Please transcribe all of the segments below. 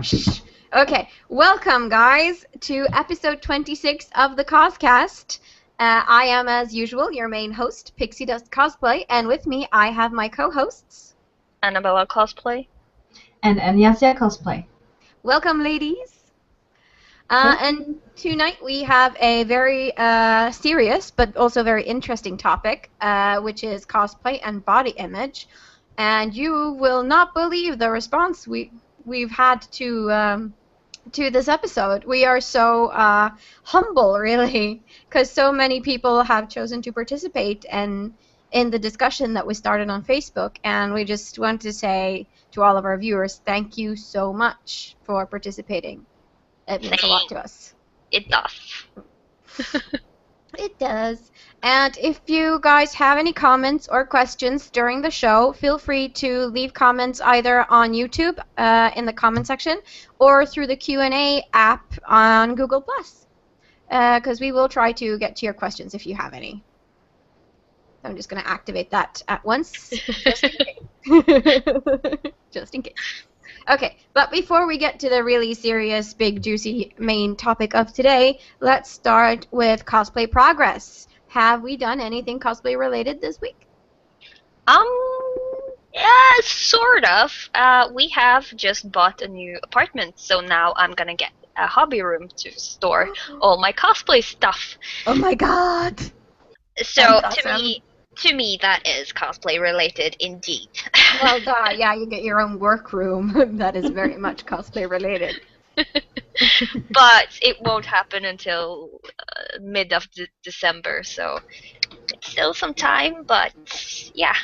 Shh. Okay, welcome guys to episode 26 of the CosCast. I am, as usual, your main host, Pixie Dust Cosplay, and with me I have my co-hosts, Annabella Cosplay. And Enyassia Cosplay. Welcome, ladies. And tonight we have a very serious but also very interesting topic, which is cosplay and body image. And you will not believe the response we've had to this episode. We are so humble, really, because so many people have chosen to participate in the discussion that we started on Facebook, and we just want to say to all of our viewers, thank you so much for participating. It means a lot to us. It does. It does. And if you guys have any comments or questions during the show, feel free to leave comments either on YouTube in the comment section or through the Q&A app on Google+. Because we will try to get to your questions if you have any. I'm just going to activate that at once, just in case. Just in case. Okay, but before we get to the really serious, big, juicy main topic of today, let's start with cosplay progress. Have we done anything cosplay related this week? Yeah, sort of. We have just bought a new apartment, so now I'm gonna get a hobby room to store all my cosplay stuff. Oh my god! So That's awesome. To me, that is cosplay related indeed. Well, yeah, you get your own workroom. That is very much cosplay related. But it won't happen until mid of December, so it's still some time, but yeah.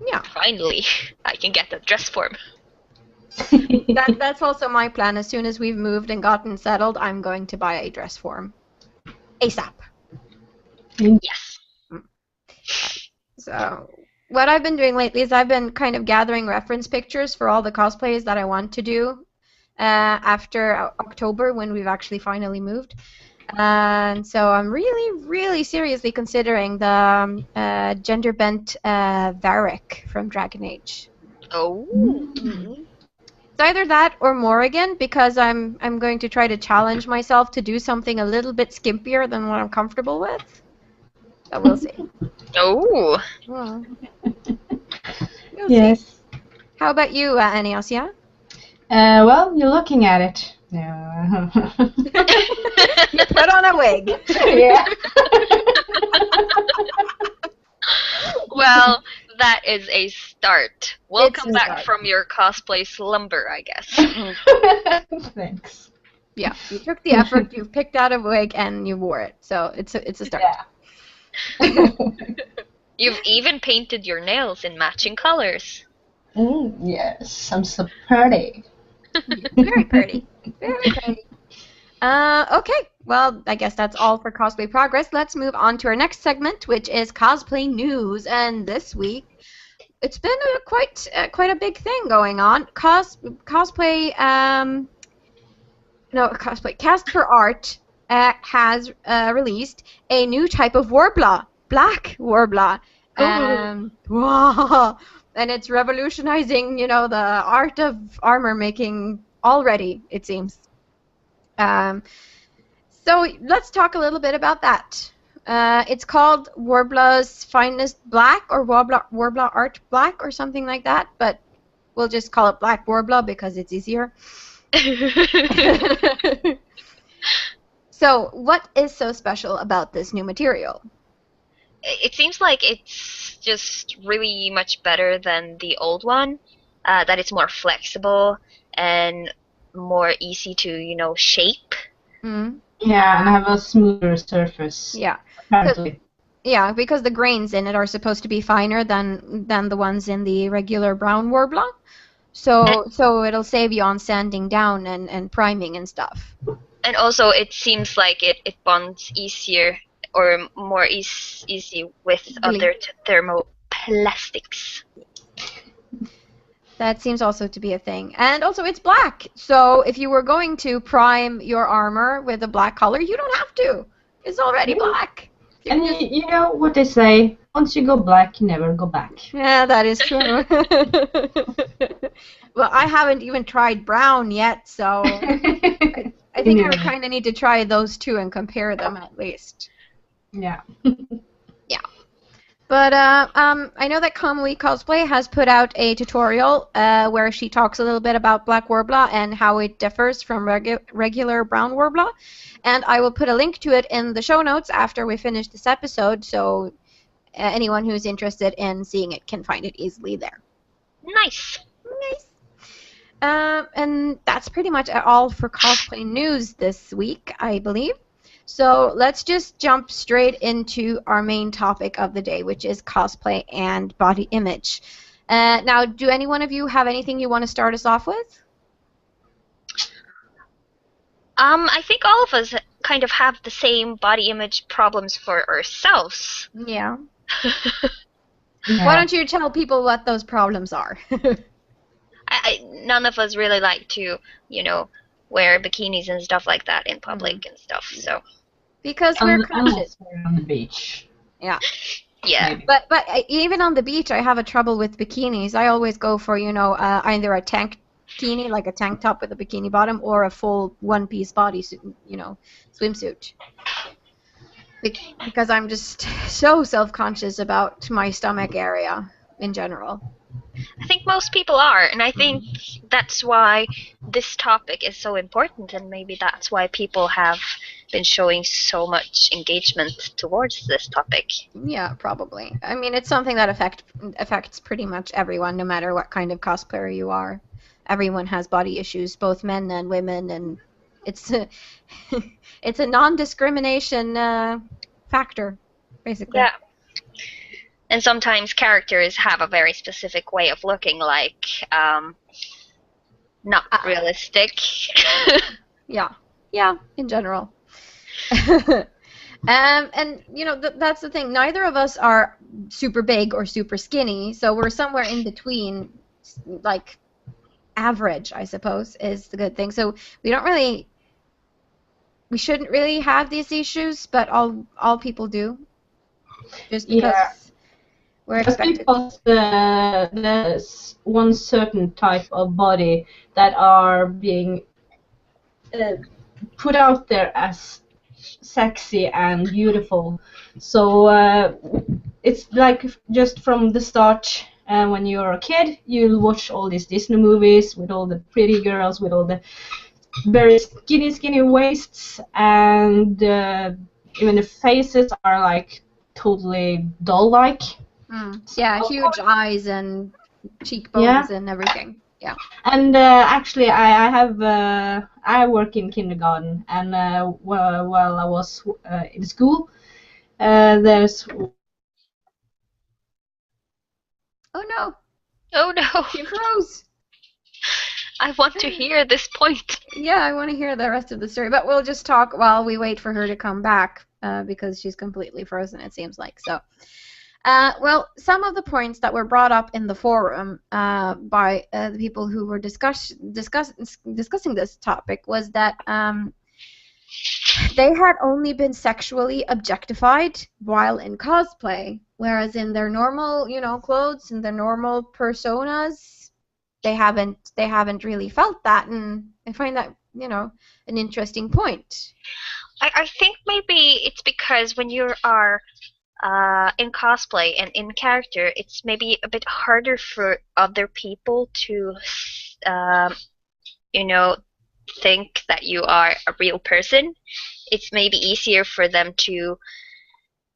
Yeah. Finally, I can get a dress form. That's also my plan. As soon as we've moved and gotten settled, I'm going to buy a dress form. ASAP. Yes. So, what I've been doing lately is I've been kind of gathering reference pictures for all the cosplays that I want to do after October when we've actually finally moved. And so I'm really, really seriously considering the gender-bent Varric from Dragon Age. Oh. Mm-hmm. It's either that or Morrigan, because I'm going to try to challenge myself to do something a little bit skimpier than what I'm comfortable with. But we'll see. Oh. Well, Yes. see. How about you, Enyassia? Well, you're looking at it. No. You put on a wig. Yeah. Well, that is a start. Welcome It's a back start. from your cosplay slumber, I guess. Thanks. Yeah, you took the effort, you picked out a wig, and you wore it. So it's a start. Yeah. You've even painted your nails in matching colors. Yes, I'm so pretty. Very pretty. Very pretty. Okay, well, I guess that's all for cosplay progress. Let's move on to our next segment, which is cosplay news. And this week, it's been quite a big thing going on. Cosplay Cast for Art has released a new type of worbla, black worbla. Wow. And it's revolutionizing, the art of armor making already, it seems. So let's talk a little bit about that. It's called Worbla's Finest Black, or Worbla Art Black, or something like that, but we'll just call it Black Worbla because it's easier. So, what is so special about this new material? It seems like it's just really much better than the old one, that it's more flexible and more easy to, shape. Mm. Yeah, and have a smoother surface. Yeah. Apparently. Yeah, because the grains in it are supposed to be finer than the ones in the regular brown Worbla. So it'll save you on sanding down and priming and stuff. And also, it seems like it bonds easier or more easy with other thermoplastics. That seems also to be a thing. And also, it's black. So if you were going to prime your armor with a black color, you don't have to. It's already black. And you know what they say, once you go black, you never go back. Yeah, that is true. Well, I haven't even tried brown yet, so I think I kind of need to try those two and compare them at least. Yeah. Yeah. But I know that Kamui Cosplay has put out a tutorial where she talks a little bit about black worbla and how it differs from regular brown worbla. And I will put a link to it in the show notes after we finish this episode, so anyone who's interested in seeing it can find it easily there. Nice. Nice. And that's pretty much all for cosplay news this week, I believe. So let's just jump straight into our main topic of the day, which is cosplay and body image. Now, do any one of you have anything you want to start us off with? I think all of us kind of have the same body image problems for ourselves. Yeah. Yeah. Why don't you tell people what those problems are? None of us really like to, wear bikinis and stuff like that in public and stuff. So. Because we're conscious. Unless we're on the beach. Yeah. Yeah. Maybe. But even on the beach, I have a trouble with bikinis. I always go for, either a tank bikini, like a tank top with a bikini bottom, or a full one-piece bodysuit, swimsuit. Because I'm just so self-conscious about my stomach area in general. I think most people are, and I think that's why this topic is so important, and maybe that's why people have been showing so much engagement towards this topic. Yeah, probably. I mean, it's something that affects pretty much everyone, no matter what kind of cosplayer you are. Everyone has body issues, both men and women, and it's a non-discrimination factor, basically. Yeah. And sometimes characters have a very specific way of looking, like not realistic. Yeah, in general. And that's the thing. Neither of us are super big or super skinny, so we're somewhere in between, like average, I suppose, is the good thing. So we shouldn't really have these issues, but all people do, just because we're expected. Because there's one certain type of body that are being put out there as sexy and beautiful. So it's like just from the start, when you're a kid, you'll watch all these Disney movies with all the pretty girls with all the very skinny waists, and even the faces are like totally doll-like. Yeah, huge eyes and cheekbones and everything. Yeah. And actually, I work in kindergarten, and while I was in school, there's. Oh no! Oh no! She froze. I want to hear this point. Yeah, I want to hear the rest of the story, but we'll just talk while we wait for her to come back, because she's completely frozen, it seems like. So, well, some of the points that were brought up in the forum by the people who were discussing this topic was that they had only been sexually objectified while in cosplay, whereas in their normal, clothes and their normal personas, they haven't really felt that, and I find that, an interesting point. I think maybe it's because when you are in cosplay and in character, it's maybe a bit harder for other people to, think that you are a real person. It's maybe easier for them to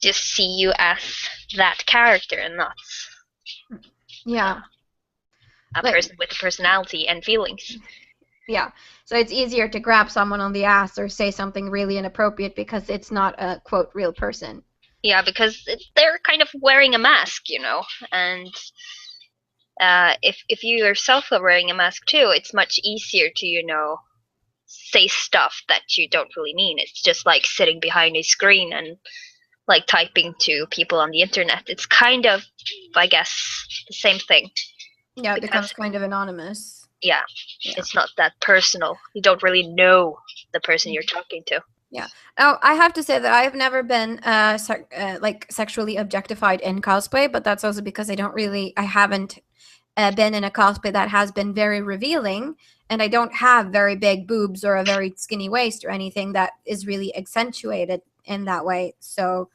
just see you as that character and not a person with a personality and feelings. Yeah, so it's easier to grab someone on the ass or say something really inappropriate because it's not a, quote, real person. Yeah, because they're kind of wearing a mask, and if you yourself are wearing a mask too, it's much easier to, say stuff that you don't really mean. It's just like sitting behind a screen and like typing to people on the internet. It's kind of, I guess, the same thing. Yeah, it becomes kind of anonymous. Yeah, it's not that personal. You don't really know the person you're talking to. Yeah. Oh, I have to say that I have never been like sexually objectified in cosplay, but that's also because I haven't been in a cosplay that has been very revealing, and I don't have very big boobs or a very skinny waist or anything that is really accentuated in that way. So,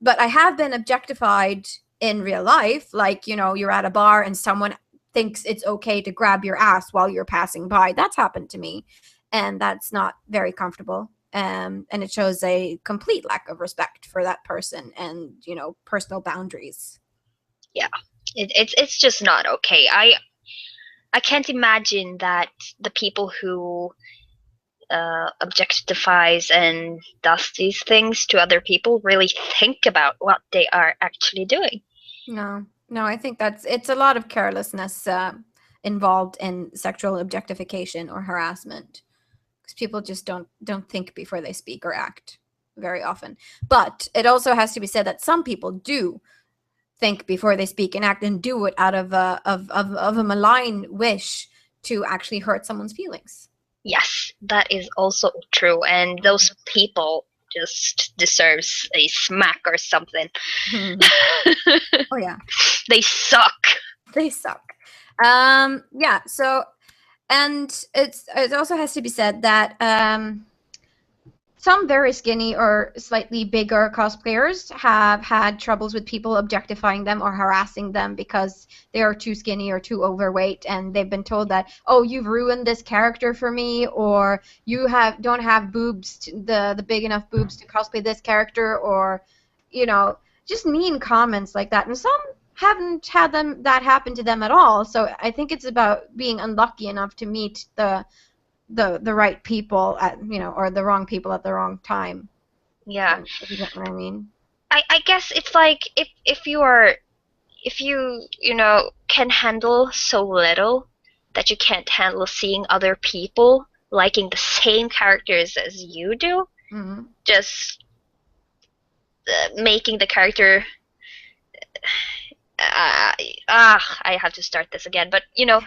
but I have been objectified in real life, like, you know, you're at a bar and someone thinks it's okay to grab your ass while you're passing by. That's happened to me, and that's not very comfortable. And it shows a complete lack of respect for that person and, you know, personal boundaries. Yeah, it's just not okay. I can't imagine that the people who objectifies and does these things to other people really think about what they are actually doing. No, no, I think it's a lot of carelessness involved in sexual objectification or harassment, because people just don't think before they speak or act very often. But it also has to be said that some people do think before they speak and act, and do it out of a malign wish to actually hurt someone's feelings. Yes, that is also true, and those people just deserves a smack or something. Oh yeah, They suck. they suck. Yeah. So, and it also has to be said that some very skinny or slightly bigger cosplayers have had troubles with people objectifying them or harassing them because they are too skinny or too overweight, and they've been told that, oh, you've ruined this character for me, or you don't have the big enough boobs to cosplay this character, or, you know, just mean comments like that. And some haven't had that happen to them at all. So I think it's about being unlucky enough to meet the right people at, you know, or the wrong people at the wrong time. Yeah. If you get what I mean. I guess it's like if you know, can handle so little that you can't handle seeing other people liking the same characters as you do, Mm-hmm. just making the character I have to start this again, but you know,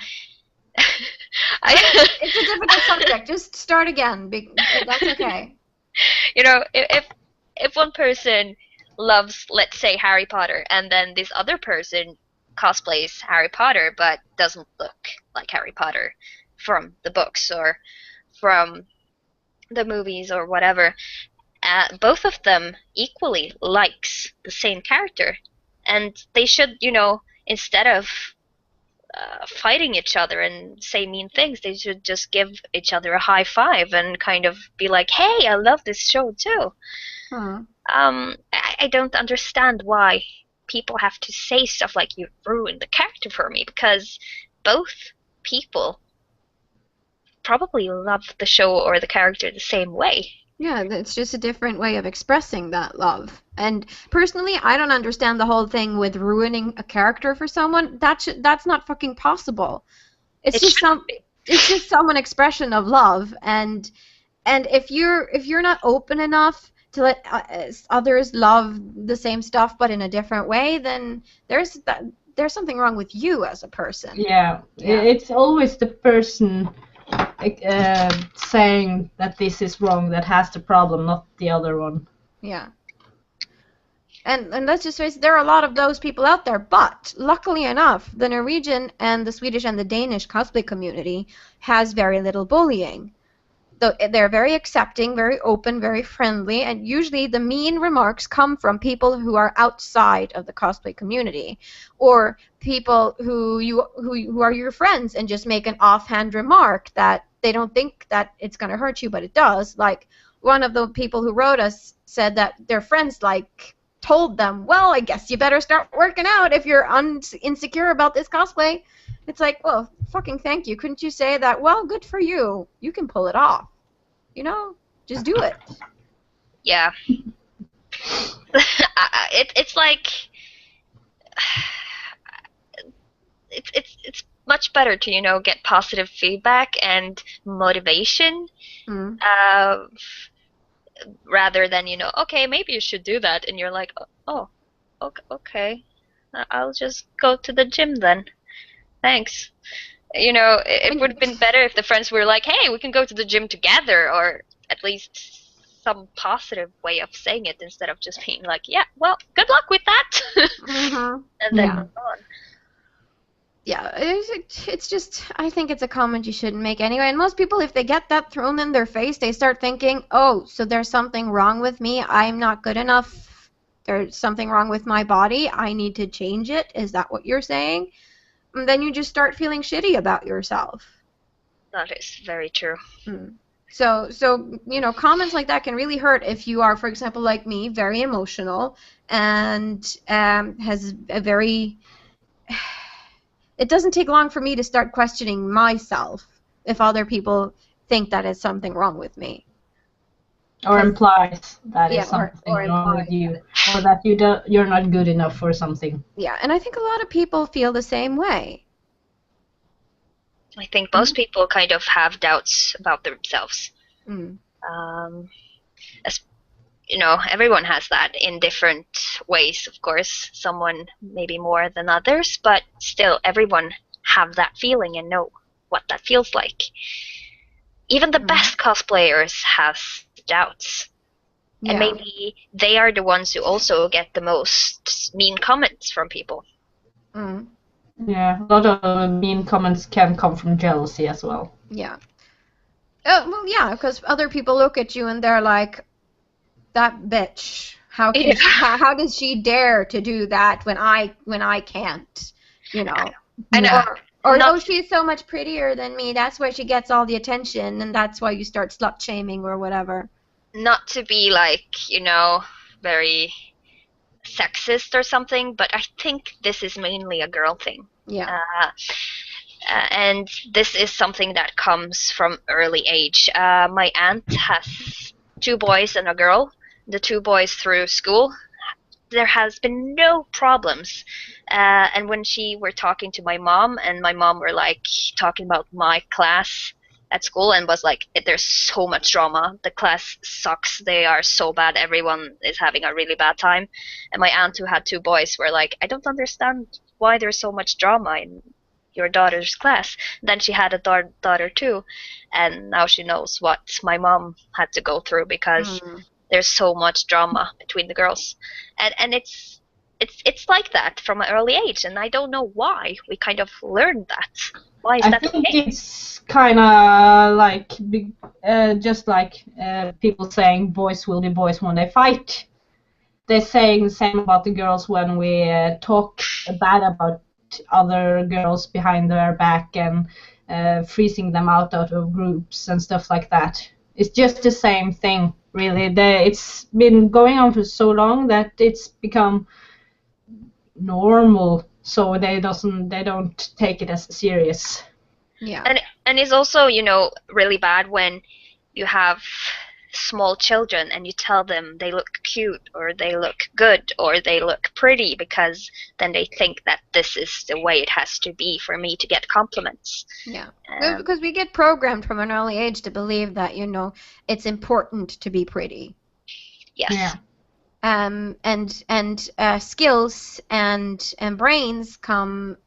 It's a difficult subject. Just start again. That's okay. You know, if one person loves, let's say, Harry Potter, and then this other person cosplays Harry Potter but doesn't look like Harry Potter from the books or from the movies or whatever, both of them equally likes the same character, and they should, you know, instead of fighting each other and say mean things, they should just give each other a high five and kind of be like, hey, I love this show too. I don't understand why people have to say stuff like you ruined the character for me, because both people probably love the show or the character the same way. Yeah, it's just a different way of expressing that love. And personally, I don't understand the whole thing with ruining a character for someone. That's not fucking possible. It's just some expression of love, and if you're not open enough to let others love the same stuff but in a different way, then there's something wrong with you as a person. Yeah, it's always the person saying that this is wrong that has the problem, not the other one. Yeah. And let's just face it, there are a lot of those people out there, but luckily enough, the Norwegian and the Swedish and the Danish cosplay community has very little bullying. They're very accepting, very open, very friendly, and usually the mean remarks come from people who are outside of the cosplay community, or people who are your friends and just make an offhand remark that they don't think that it's going to hurt you, but it does. Like, one of the people who wrote us said that their friends, like, told them, well, I guess you better start working out if you're insecure about this cosplay. It's like, well, fucking thank you. Couldn't you say that? Well, good for you. You can pull it off. You know, just do it. Yeah. It's like it's much better to, you know, get positive feedback and motivation, rather than, you know, okay, maybe you should do that, and you're like, oh, okay, I'll just go to the gym then. Thanks. You know, it would have been better if the friends were like, hey, we can go to the gym together, or at least some positive way of saying it instead of just being like, yeah, well, good luck with that, and then Yeah. move on. Yeah, it's just, I think it's a comment you shouldn't make anyway. And most people, if they get that thrown in their face, they start thinking, oh, so there's something wrong with me. I'm not good enough. There's something wrong with my body. I need to change it. Is that what you're saying? And then you just start feeling shitty about yourself. That is very true. So comments like that can really hurt if you are, for example, like me, very emotional and has a very... It doesn't take long for me to start questioning myself if other people think that is something wrong with me. Or implies that is Yeah, something or wrong with implies you, or that you're not good enough for something. Yeah, and I think a lot of people feel the same way. I think most people kind of have doubts about themselves. As you know, everyone has that in different ways, of course. Someone maybe more than others, but still everyone have that feeling and know what that feels like. Even the best cosplayers have doubts. Yeah. And maybe they are the ones who also get the most mean comments from people. Yeah, a lot of mean comments can come from jealousy as well. Yeah. Well, yeah, because other people look at you and they're like, that bitch. How does she dare to do that when I can't? You know. Or oh, she's so much prettier than me. That's why she gets all the attention, and that's why you start slut shaming or whatever. Not to be like, very sexist or something, but I think this is mainly a girl thing. Yeah. And this is something that comes from early age. My aunt has 2 boys and a girl. The 2 boys through school, there has been no problems. And when she were talking to my mom, and my mom were like talking about my class at school, and was like, there's so much drama. The class sucks. They are so bad. Everyone is having a really bad time. And my aunt, who had 2 boys, were like, I don't understand why there's so much drama in your daughter's class. Then she had a daughter too, and now she knows what my mom had to go through because there's so much drama between the girls, and it's like that from an early age, and I don't know why we kind of learned that. Why is that? I think it's kind of like just like people saying boys will be boys when they fight. They're saying the same about the girls when we talk bad about other girls behind their back and freezing them out of groups and stuff like that. It's just the same thing, really. It's been going on for so long that it's become normal, so they don't take it as serious. Yeah. And it's also, really bad when you have small children and you tell them they look cute or they look good or they look pretty, because then they think that this is the way it has to be for me to get compliments. Yeah. Because we get programmed from an early age to believe that, it's important to be pretty. Yes. Yeah. And skills and brains come,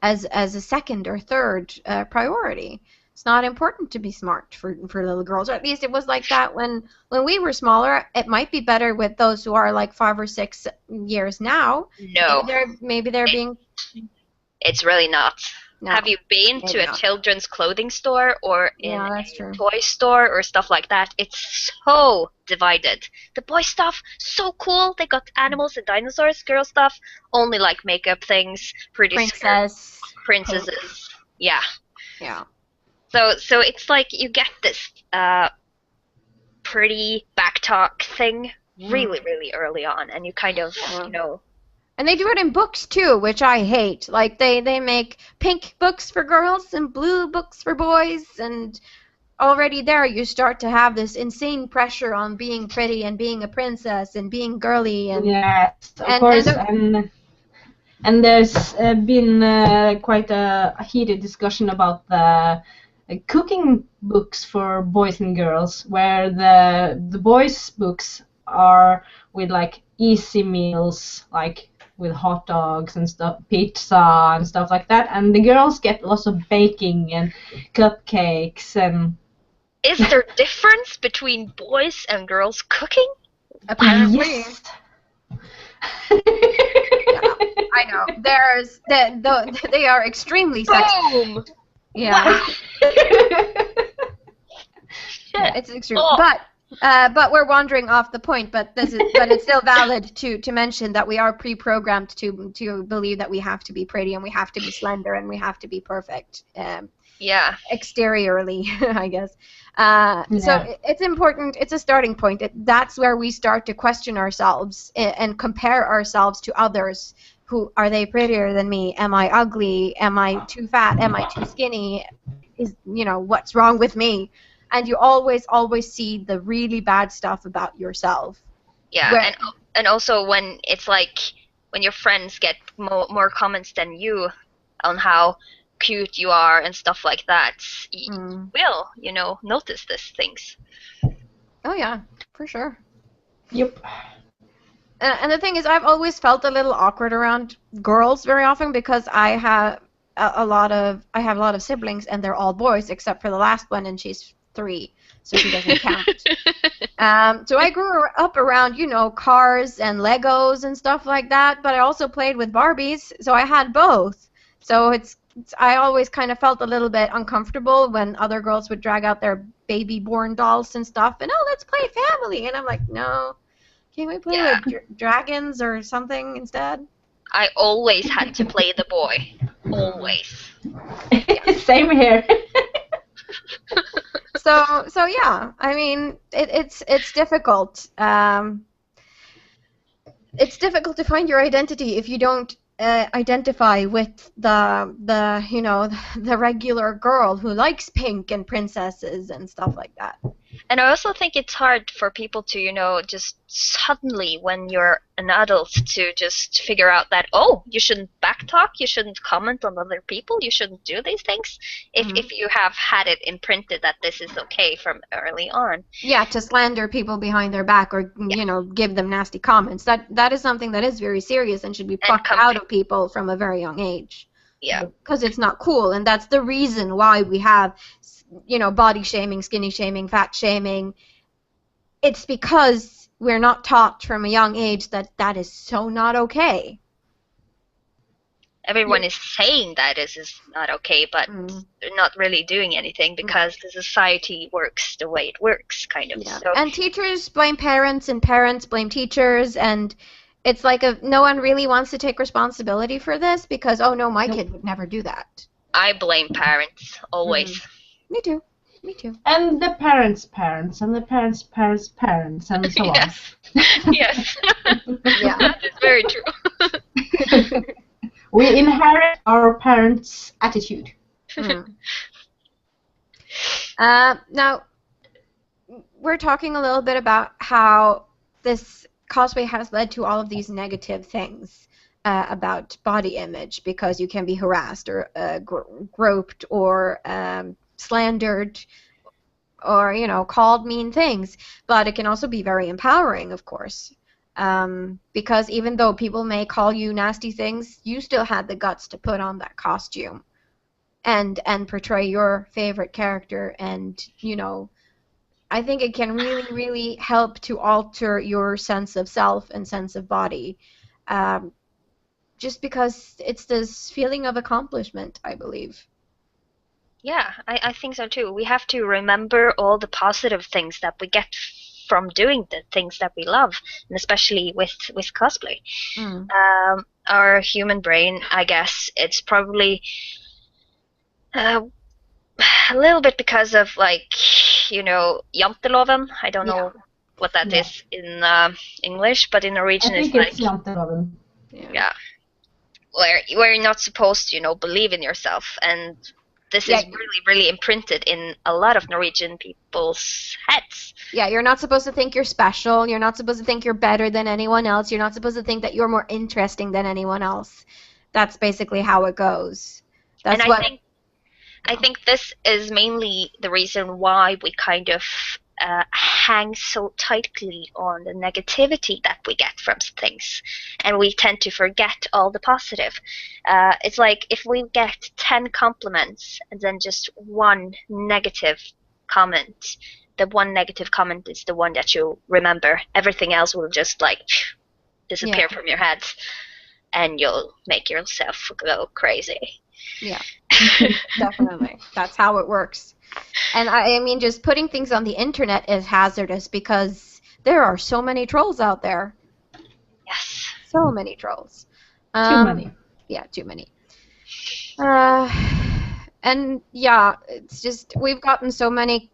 as a second or third priority. It's not important to be smart for little girls, or at least it was like that when we were smaller. It might be better with those who are like 5 or 6 years now. No. Maybe they're being... It's really not. No, have you been to a children's clothing store or in a toy store or stuff like that? It's so divided. The boy stuff, so cool. They got animals and dinosaurs. Girl stuff, only like makeup things, princesses. Yeah. Yeah. So it's like you get this pretty backtalk thing really, really early on, and you kind of, And they do it in books too, which I hate. Like they make pink books for girls and blue books for boys, and already there you start to have this insane pressure on being pretty and being a princess and being girly. And yes, of course. And there's been quite a heated discussion about the cooking books for boys and girls, where the boys' books are with like easy meals, like with hot dogs and stuff, pizza and stuff like that, and the girls get lots of baking and cupcakes and Is there difference between boys and girls cooking? Apparently. Yes. I know. There's they are extremely sexy. Boom! Yeah. Shit. It's extreme. Oh. But we're wandering off the point. But it's still valid to mention that we are pre-programmed to believe that we have to be pretty and we have to be slender and we have to be perfect. Yeah. Exteriorly, I guess. So Yeah. it's important. It's a starting point. That's where we start to question ourselves and compare ourselves to others. Who are they prettier than me? Am I ugly? Am I too fat? Am I too skinny? What's wrong with me? And you always see the really bad stuff about yourself. Yeah, and also when it's like when your friends get more comments than you on how cute you are and stuff like that, you will, notice these things. Oh yeah, for sure. Yep. And the thing is, I've always felt a little awkward around girls very often because I have a lot of siblings and they're all boys except for the last one and she's 3, so she doesn't count. So I grew up around cars and Legos and stuff like that, but I also played with Barbies, so I had both. So I always kind of felt a little bit uncomfortable when other girls would drag out their baby born dolls and stuff and let's play family, and I'm like, no. Can't we play with dragons or something instead? I always had to play the boy. Always. Same here. So yeah, I mean, it's difficult. It's difficult to find your identity if you don't identify with the regular girl who likes pink and princesses and stuff like that. And I also think it's hard for people to, just suddenly when you're an adult to just figure out that, you shouldn't backtalk, you shouldn't comment on other people, you shouldn't do these things if you have had it imprinted that this is okay from early on. Yeah, to slander people behind their back or, give them nasty comments. That is something that is very serious and should be plucked out of people from a very young age. Yeah. Because it's not cool, and that's the reason why we have body shaming, skinny shaming, fat shaming. It's because we're not taught from a young age that is so not okay. Everyone is saying that this is not okay, but they're not really doing anything because the society works the way it works, kind of. Yeah. So. And teachers blame parents, and parents blame teachers, and it's like no one really wants to take responsibility for this because, my kid would never do that. I blame parents, always. Me too. And the parents' parents, and the parents' parents' parents, and so yes. Yes. Yeah. That is very true. We inherit our parents' attitude. Now, we're talking a little bit about how this cosplay has led to all of these negative things about body image because you can be harassed or groped or slandered or called mean things, but it can also be very empowering, of course, because even though people may call you nasty things, you still had the guts to put on that costume and portray your favorite character, and I think it can really, really help to alter your sense of self and sense of body, just because it's this feeling of accomplishment, I believe. Yeah, I think so too. We have to remember all the positive things that we get from doing the things that we love, and especially with cosplay. Our human brain, I guess, it's probably a little bit because of janteloven. I don't know what that is in English, but in Norwegian I think it's it's janteloven. Yeah. Where you're not supposed to, believe in yourself, and this is really, really imprinted in a lot of Norwegian people's heads. Yeah, you're not supposed to think you're special. You're not supposed to think you're better than anyone else. You're not supposed to think that you're more interesting than anyone else. That's basically how it goes. That's I think this is mainly the reason why we kind of hang so tightly on the negativity that we get from things, and we tend to forget all the positive. It's like if we get 10 compliments and then just one negative comment, the one negative comment is the one that you'll remember. Everything else will just like disappear from your head, and you'll make yourself go crazy. Yeah, definitely. That's how it works. And I mean, just putting things on the internet is hazardous because there are so many trolls out there. Yes. So many trolls. Too many. Yeah, too many. And yeah, it's just we've gotten so many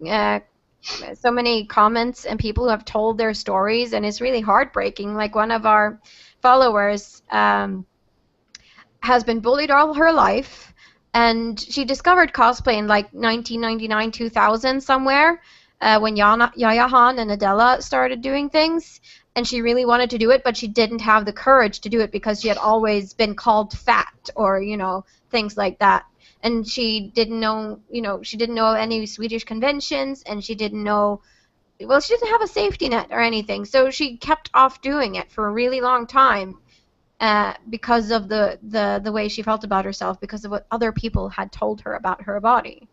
comments and people who have told their stories, and it's really heartbreaking. Like one of our followers has been bullied all her life, and she discovered cosplay in like 1999, 2000 somewhere, when Yaya Han and Adela started doing things, and she really wanted to do it, but she didn't have the courage to do it because she had always been called fat or, things like that. And she didn't know, she didn't know any Swedish conventions, and she didn't know, well, she didn't have a safety net or anything, so she kept off doing it for a really long time. Because of the way she felt about herself, because of what other people had told her about her body.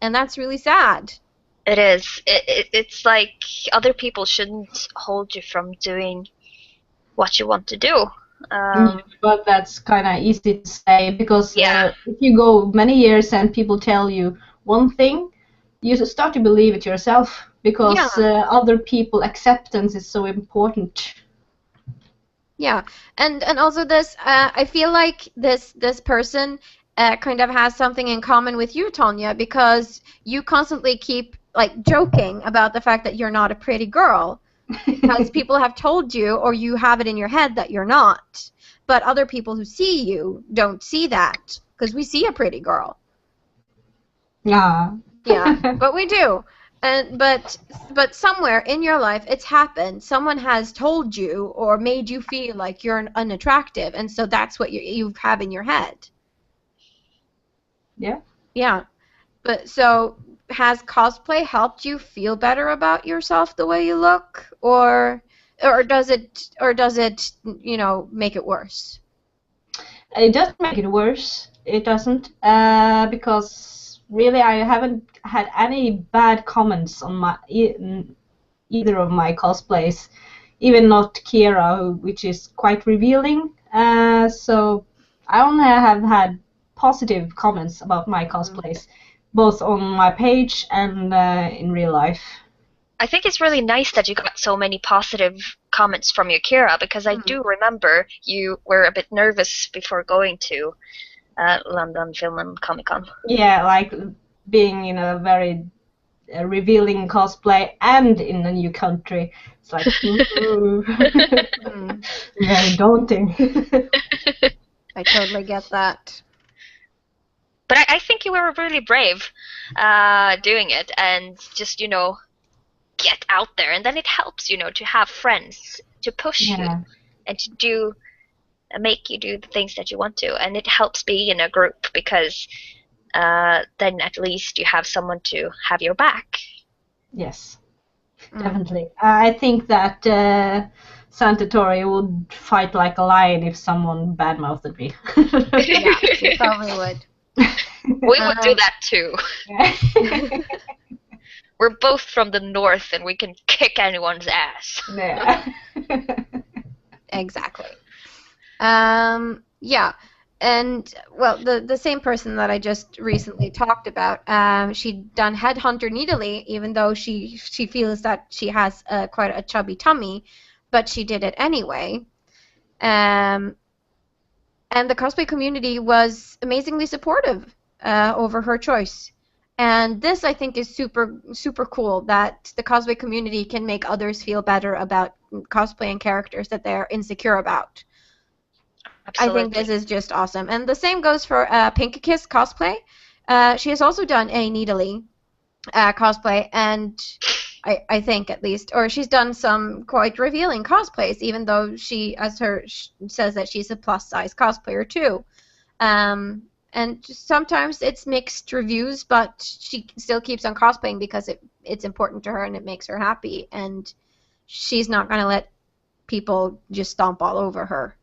And that's really sad. It is. It's like other people shouldn't hold you from doing what you want to do. But that's kind of easy to say because Yeah. if you go many years and people tell you one thing, you start to believe it yourself because other people acceptance is so important. Yeah, and also this, I feel like this person kind of has something in common with you, Tonya, because you constantly keep like joking about the fact that you're not a pretty girl, because people have told you, or you have it in your head that you're not, but other people who see you don't see that, because we see a pretty girl. Yeah. Yeah, but we do. And but somewhere in your life it's happened. Someone has told you or made you feel like you're unattractive, and so that's what you have in your head. Yeah. Yeah. But so has cosplay helped you feel better about yourself the way you look, or does it make it worse? It doesn't make it worse. It doesn't, because really I haven't had any bad comments on either of my cosplays, even not Kira, which is quite revealing. So I only have had positive comments about my cosplays, both on my page and in real life. I think it's really nice that you got so many positive comments from your Kira, because I do remember you were a bit nervous before going to London Film and Comic Con. Yeah, like being in a very revealing cosplay and in a new country. It's like very daunting. I totally get that. But I think you were really brave doing it, and just, get out there. And then it helps, to have friends to push you and to make you do the things that you want to. And it helps being in a group, because then at least you have someone to have your back. Yes, definitely. I think that Santatori would fight like a lion if someone badmouthed me. Yeah, she probably would. We would do that too. We're both from the north, and we can kick anyone's ass. Yeah. Exactly. Yeah. And, well, the same person that I just recently talked about, she'd done Headhunter in Italy, even though she feels that she has quite a chubby tummy, but she did it anyway. And the cosplay community was amazingly supportive over her choice. And this, I think, is super, super cool, that the cosplay community can make others feel better about cosplaying characters that they're insecure about. Absolutely. I think this is just awesome. And the same goes for Pink Kiss Cosplay. She has also done a Needly cosplay, and I think at least, or she's done some quite revealing cosplays, even though she says that she's a plus-size cosplayer too. And sometimes it's mixed reviews, but she still keeps on cosplaying because it's important to her and it makes her happy, and she's not going to let people just stomp all over her.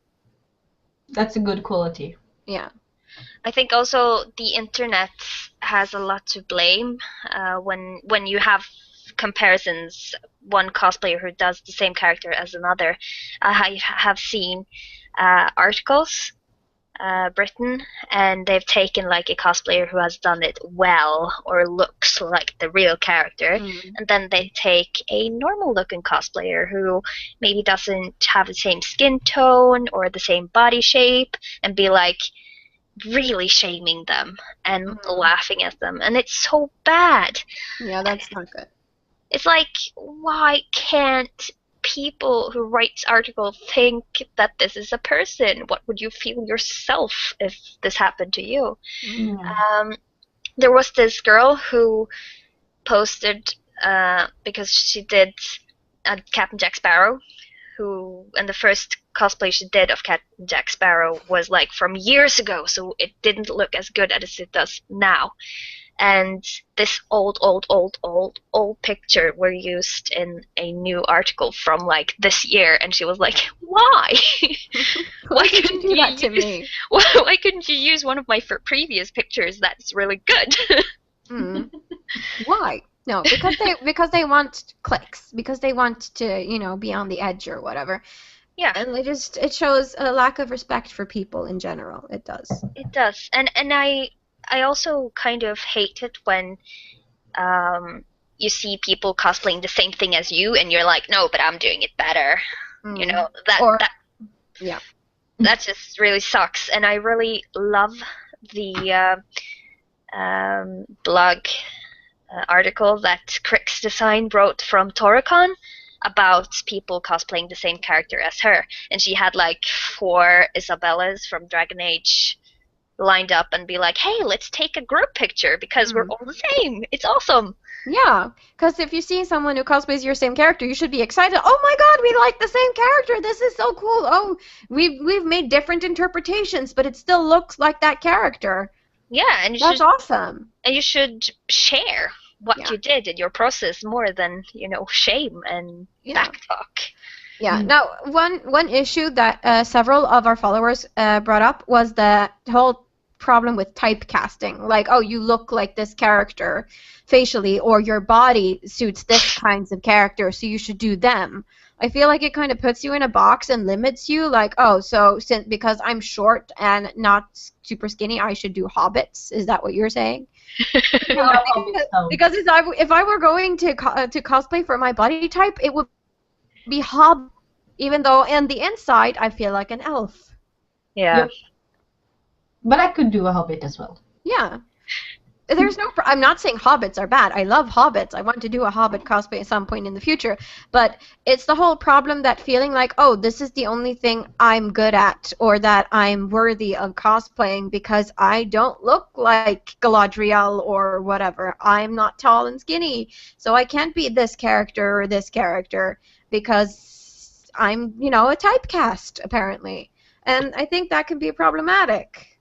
That's a good quality. Yeah. I think also the internet has a lot to blame when you have comparisons. One cosplayer who does the same character as another. I have seen articles Britain, and they've taken like a cosplayer who has done it well or looks like the real character, and then they take a normal looking cosplayer who maybe doesn't have the same skin tone or the same body shape, and be like really shaming them and laughing at them, and it's so bad. Yeah, that's not good. It's like, why can't people who write articles think that this is a person? What would you feel yourself if this happened to you? There was this girl who posted because she did Captain Jack Sparrow, and the first cosplay she did of Captain Jack Sparrow was like from years ago, so it didn't look as good as it does now. And this old picture were used in a new article from like this year, and she was like, why? Why did you do that to me? Why couldn't you use one of my previous pictures that's really good? Why? No, because they want clicks, because they want to, you know, be on the edge or whatever. Yeah. And it shows a lack of respect for people in general. It does. It does. And I also kind of hate it when you see people cosplaying the same thing as you, and you're like, no, but I'm doing it better. You know, yeah, that just really sucks. And I really love the blog article that Chrix Design wrote from Toricon about people cosplaying the same character as her. And she had like 4 Isabellas from Dragon Age lined up and be like, hey, let's take a group picture because we're all the same. It's awesome. Yeah, because if you see someone who cosplays your same character, you should be excited. Oh my god, we like the same character. This is so cool. Oh, we've made different interpretations, but it still looks like that character. Yeah, and that's awesome. And you should share what you did in your process more than, you know, shame and backtalk. Yeah. Now, one issue that several of our followers brought up was the whole problem with typecasting. Like, oh, you look like this character facially, or your body suits this kinds of character, so you should do them. I feel like it kind of puts you in a box and limits you. Like, oh, so because I'm short and not super skinny, I should do hobbits. Is that what you're saying? Because if I were going to cosplay for my body type, it would be hobbit, even though on the inside I feel like an elf. Yeah. Yep. But I could do a hobbit as well. Yeah. There's no. I'm not saying hobbits are bad. I love hobbits. I want to do a hobbit cosplay at some point in the future. But it's the whole problem that feeling like, oh, this is the only thing I'm good at, or that I'm worthy of cosplaying because I don't look like Galadriel or whatever. I'm not tall and skinny, so I can't be this character or this character because I'm, you know, a typecast apparently. And I think that can be problematic.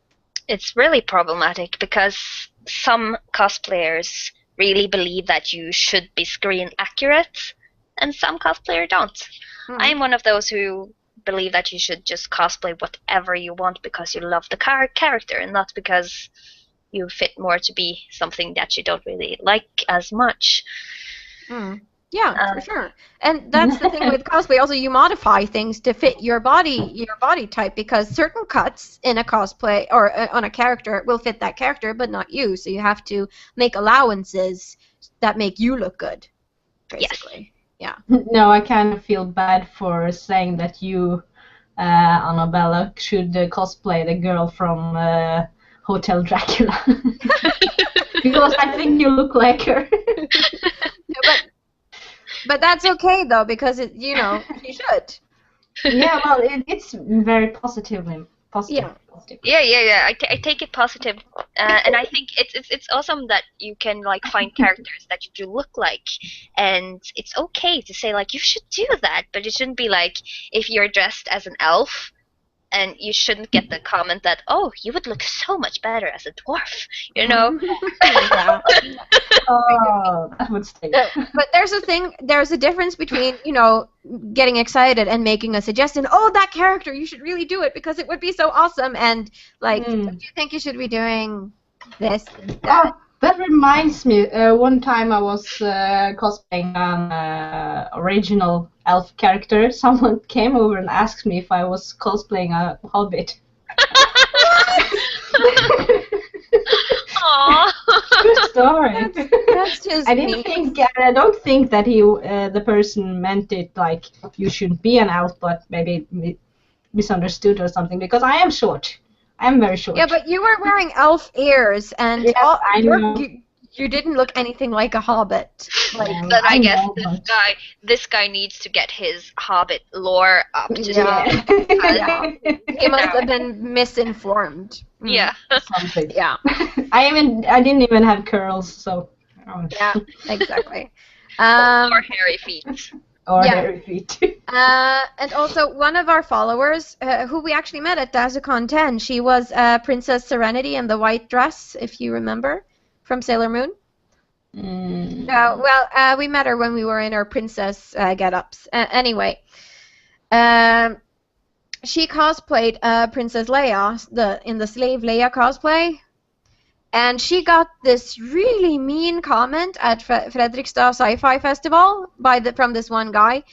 It's really problematic because some cosplayers really believe that you should be screen accurate, and some cosplayers don't. I'm one of those who believe that you should just cosplay whatever you want because you love the character, and not because you fit more to be something that you don't really like as much. Yeah, for sure. And that's the thing with cosplay. Also, you modify things to fit your body type, because certain cuts in a cosplay or on a character will fit that character, but not you. So you have to make allowances that make you look good, basically. Yes. Yeah. No, I kind of feel bad for saying that you, Annabella, should cosplay the girl from Hotel Dracula. Because I think you look like her. But that's okay though, because you know, you should. Yeah, well, it's very positive. Yeah. I take it positive, and I think it's awesome that you can like find characters that you do look like, and it's okay to say like you should do that, but it shouldn't be like if you're dressed as an elf, And you shouldn't get the comment that, oh, you would look so much better as a dwarf, you know? Yeah. Oh, that would stay. But there's a difference between, getting excited and making a suggestion. Oh, that character, you should really do it because it would be so awesome. And like, don't you think you should be doing this instead? Oh, that reminds me. One time I was cosplaying an original elf character. Someone came over and asked me if I was cosplaying a hobbit. Aww. Good story. That's just I don't think that the person meant it like you shouldn't be an elf, but maybe misunderstood or something. Because I am short. I am very short. Yeah, but you were wearing elf ears, and Yes, I know. you didn't look anything like a hobbit. Like, But I guess know, this guy needs to get his Hobbit lore up to Yeah. Yeah. he must have been misinformed. Yeah. Something. Yeah. I didn't even have curls, so. Yeah, exactly. Or hairy feet. Or Yeah. hairy feet. And also, one of our followers, who we actually met at DazaCon 10, she was Princess Serenity in the white dress, if you remember, from Sailor Moon. We met her when we were in our princess get-ups. Anyway, she cosplayed Princess Leia, in the Slave Leia cosplay. And she got this really mean comment at Fredrikstad Sci-Fi Festival from this one guy.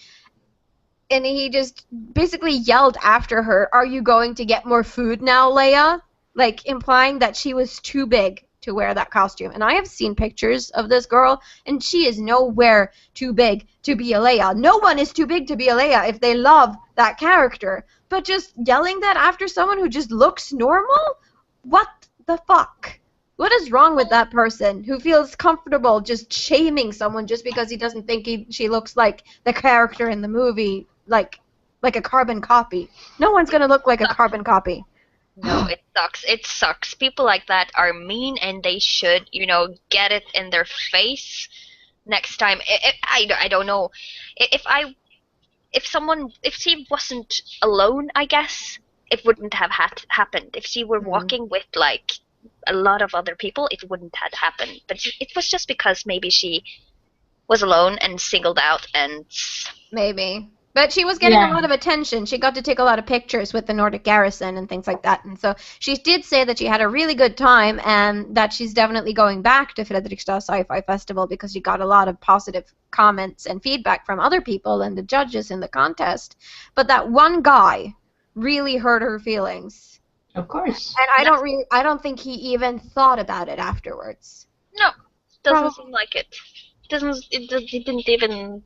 And he just basically yelled after her, "Are you going to get more food now, Leia?" Like, implying that she was too big to wear that costume. And I have seen pictures of this girl, and she is nowhere too big to be a Leia. No one is too big to be a Leia if they love that character. But just yelling that after someone who just looks normal? What the fuck? What is wrong with that person who feels comfortable just shaming someone just because he doesn't think she looks like the character in the movie, like a carbon copy? No one's gonna look like a carbon copy. No, it sucks. It sucks. People like that are mean, and they should, get it in their face next time. I don't know. If she wasn't alone, I guess it wouldn't have happened. If she were walking with like a lot of other people, it wouldn't have happened. But it was just because maybe she was alone and singled out, and maybe. But she was getting a lot of attention. She got to take a lot of pictures with the Nordic garrison and things like that. And so she did say that she had a really good time and that she's definitely going back to Fredrikstad Sci-Fi Festival because she got a lot of positive comments and feedback from other people and the judges in the contest. But that one guy really hurt her feelings. Of course. And I don't think he even thought about it afterwards. No, doesn't seem like it. It didn't even.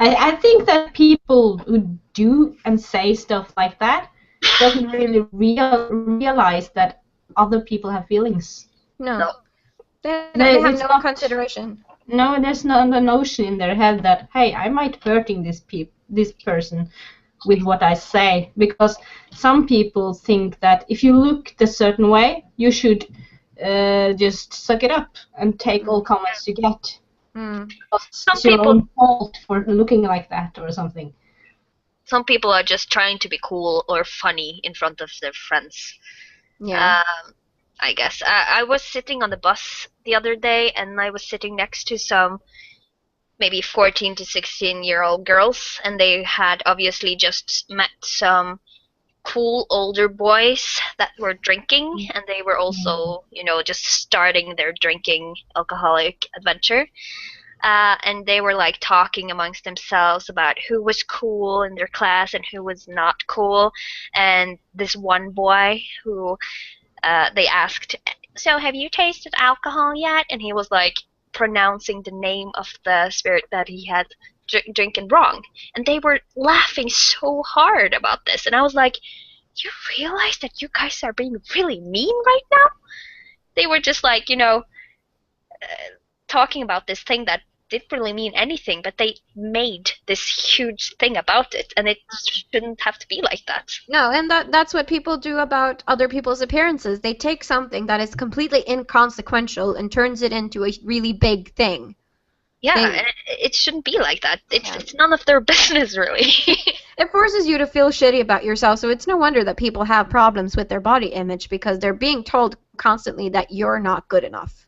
I think that people who do and say stuff like that doesn't really realize that other people have feelings. No. They have no consideration. No, there's not a notion in their head that, hey, I might hurting this person with what I say. Because some people think that if you look a certain way, you should just suck it up and take all comments you get. It's your own fault for looking like that or something. Some people are just trying to be cool or funny in front of their friends. Yeah. I guess. I was sitting on the bus the other day, and I was sitting next to some maybe 14 to 16-year-old girls, and they had obviously just met some cool older boys that were drinking, and they were also, just starting their drinking alcoholic adventure. And they were like talking amongst themselves about who was cool in their class and who was not cool. And this one boy who they asked, "So have you tasted alcohol yet?" And he was like pronouncing the name of the spirit that he had drinking wrong. And they were laughing so hard about this. And I was like, you realize that you guys are being really mean right now? They were just like, talking about this thing that didn't really mean anything, but they made this huge thing about it, and it shouldn't have to be like that. No, and that's what people do about other people's appearances. They take something that is completely inconsequential and turns it into a really big thing. Yeah, and it shouldn't be like that. It's none of their business, really. It forces you to feel shitty about yourself, so it's no wonder that people have problems with their body image because they're being told constantly that you're not good enough.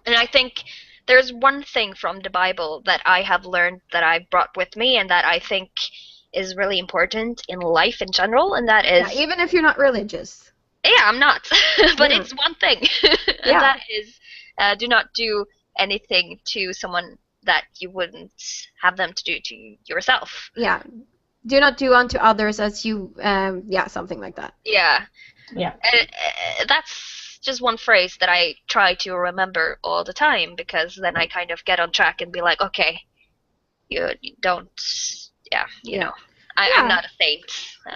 And I think there's one thing from the Bible that I have learned that I brought with me and that I think is really important in life in general, and that is... Yeah, even if you're not religious. Yeah, I'm not. But it's one thing. And that is, do not do anything to someone that you wouldn't have them to do to yourself. Yeah. Do not do unto others as you, something like that. Yeah. Yeah. That's just one phrase that I try to remember all the time, because then I kind of get on track and be like, okay, you don't, you know, I'm not a saint.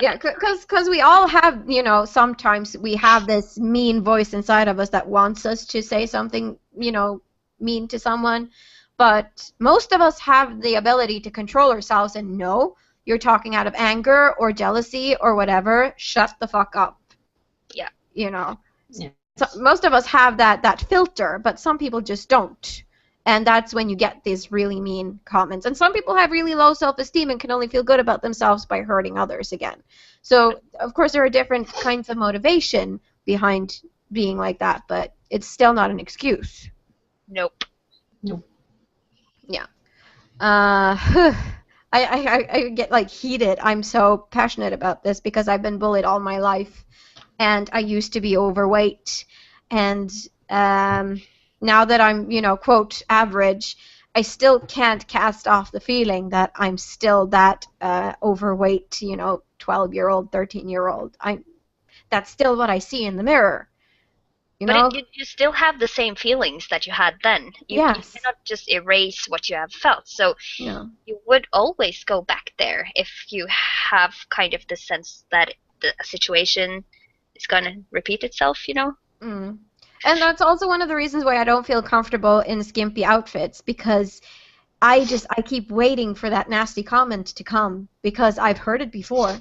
Yeah, because we all have, you know, sometimes we have this mean voice inside of us that wants us to say something, you know, mean to someone. But most of us have the ability to control ourselves and know you're talking out of anger or jealousy or whatever. Shut the fuck up. Yeah. You know. Yeah. So most of us have that filter, but some people just don't. And that's when you get these really mean comments. And some people have really low self-esteem and can only feel good about themselves by hurting others again. So, of course, there are different kinds of motivation behind being like that, but it's still not an excuse. Nope. Yeah. I get, like, heated. I'm so passionate about this because I've been bullied all my life. And I used to be overweight. And now that I'm, you know, quote, average, I still can't cast off the feeling that I'm still that overweight, you know, 12-year-old, 13-year-old. That's still what I see in the mirror. You know? But you still have the same feelings that you had then. You cannot just erase what you have felt. So you would always go back there if you have kind of the sense that the situation is going to repeat itself, you know? Mm. And that's also one of the reasons why I don't feel comfortable in skimpy outfits, because I keep waiting for that nasty comment to come because I've heard it before.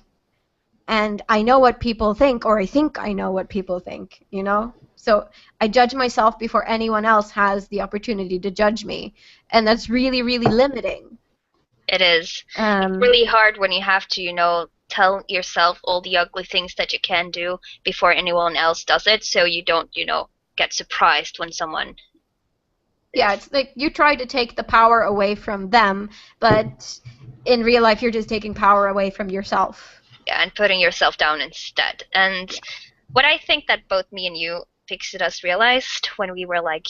And I know what people think, or I think I know what people think, you know? So I judge myself before anyone else has the opportunity to judge me. And that's really, really limiting. It is. It's really hard when you have to, you know, tell yourself all the ugly things that you can do before anyone else does it, so you don't, you know, get surprised when someone... Yeah, it's like you try to take the power away from them, but in real life you're just taking power away from yourself. Yeah, and putting yourself down instead. And what I think that both me and you, Pixidus, realized when we were like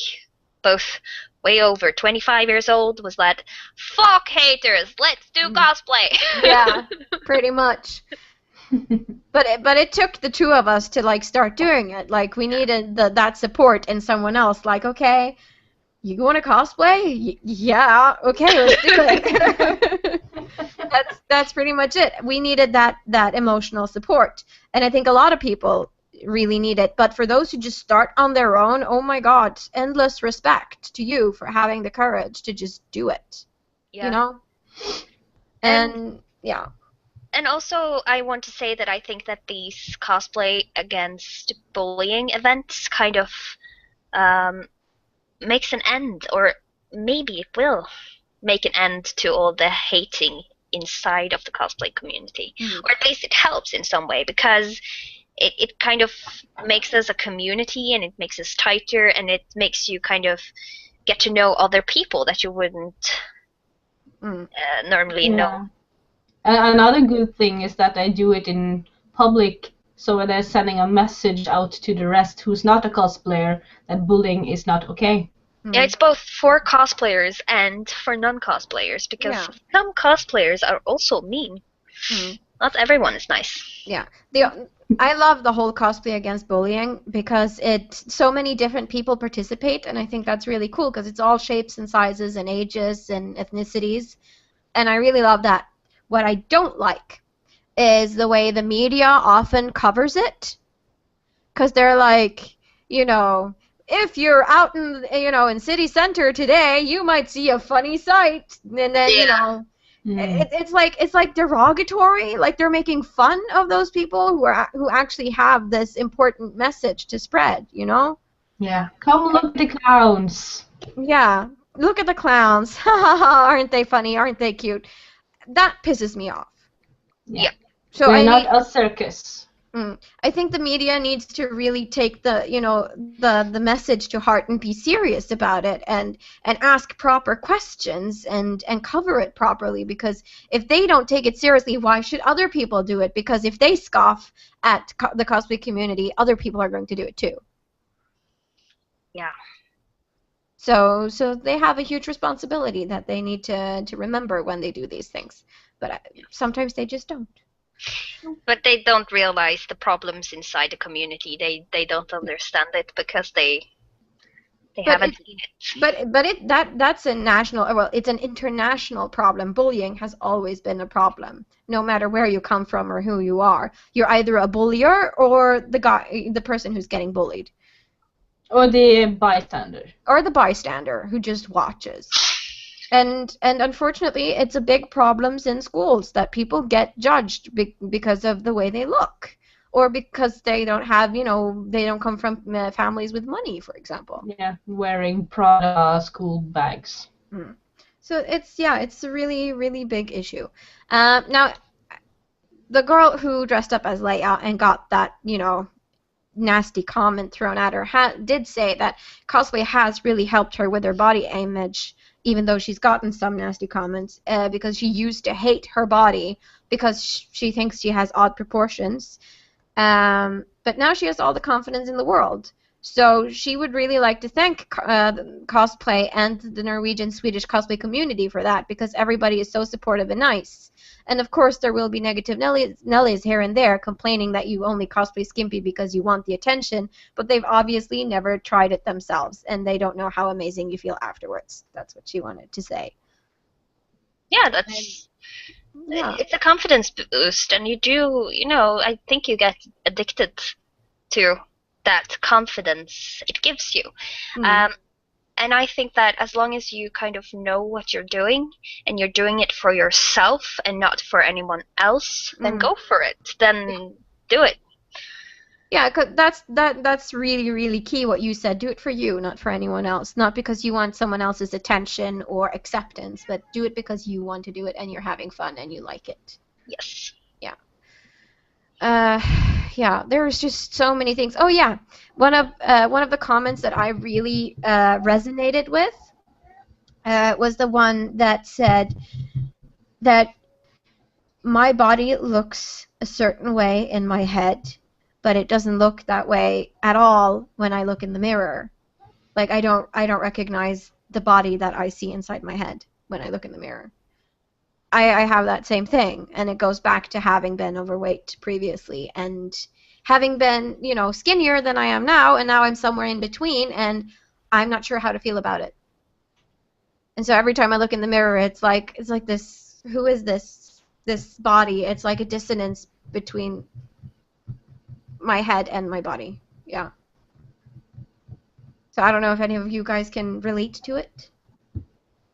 both way over 25 years old was that, fuck haters, let's do cosplay. Yeah, pretty much. But it took the two of us to like start doing it. Like we needed that support in someone else. Like, okay, you want to cosplay? Yeah, okay, let's do it. That's pretty much it. We needed that emotional support, and I think a lot of people really need it. But for those who just start on their own, oh my God, endless respect to you for having the courage to just do it. Yeah. You know? And yeah. And also, I want to say that I think that these cosplay against bullying events kind of makes an end, or maybe it will make an end to all the hating inside of the cosplay community. Or at least it helps in some way, because it kind of makes us a community, and it makes us tighter, and it makes you kind of get to know other people that you wouldn't normally know. Another good thing is that I do it in public, so they're sending a message out to the rest who's not a cosplayer that bullying is not okay. Yeah, it's both for cosplayers and for non-cosplayers, because some cosplayers are also mean. Not everyone is nice. Yeah. I love the whole cosplay against bullying because so many different people participate, and I think that's really cool because it's all shapes and sizes and ages and ethnicities, and I really love that. What I don't like is the way the media often covers it, because they're like, you know, if you're out in city center today, you might see a funny sight, and then you know. It's like derogatory, like they're making fun of those people who actually have this important message to spread, you know? Yeah, come look at the clowns. Yeah, look at the clowns. Aren't they funny? Aren't they cute? That pisses me off. Yeah. So We're not a circus. I think the media needs to really take the message to heart and be serious about it and ask proper questions and cover it properly, because if they don't take it seriously, why should other people do it? Because if they scoff at the cosplay community, other people are going to do it too. Yeah. So they have a huge responsibility that they need to remember when they do these things. But sometimes they just don't. But they don't realize the problems inside the community. They don't understand it because they haven't seen it. But that's a national, well, it's an international problem. Bullying has always been a problem, no matter where you come from or who you are. You're either a bullier or the person who's getting bullied. Or the bystander. Or the bystander who just watches. And unfortunately, it's a big problem in schools that people get judged because of the way they look, or because they don't have, they don't come from families with money, for example. Yeah, wearing Prada school bags. So it's a really, really big issue. Now, the girl who dressed up as Leia and got that, nasty comment thrown at her did say that cosplay has really helped her with her body image, even though she's gotten some nasty comments, because she used to hate her body because she thinks she has odd proportions. But now she has all the confidence in the world. So she would really like to thank cosplay and the Norwegian-Swedish cosplay community for that, because everybody is so supportive and nice. And of course there will be negative Nellies here and there complaining that you only cosplay skimpy because you want the attention, but they've obviously never tried it themselves, and they don't know how amazing you feel afterwards. That's what she wanted to say. Yeah, it's a confidence boost, and I think you get addicted to that confidence it gives you. And I think that as long as you kind of know what you're doing and you're doing it for yourself and not for anyone else, then go for it. Then do it. Yeah, 'cause that's really, really key what you said. Do it for you, not for anyone else. Not because you want someone else's attention or acceptance, but do it because you want to do it and you're having fun and you like it. Yes. Yeah. Yeah, there's just so many things. Oh yeah, one of the comments that I really resonated with was the one that said that my body looks a certain way in my head, but it doesn't look that way at all when I look in the mirror. Like I don't recognize the body that I see inside my head when I look in the mirror. I have that same thing, and it goes back to having been overweight previously and having been, skinnier than I am now, and now I'm somewhere in between, and I'm not sure how to feel about it. And so every time I look in the mirror, it's like this, who is this body? It's like a dissonance between my head and my body. Yeah. So I don't know if any of you guys can relate to it.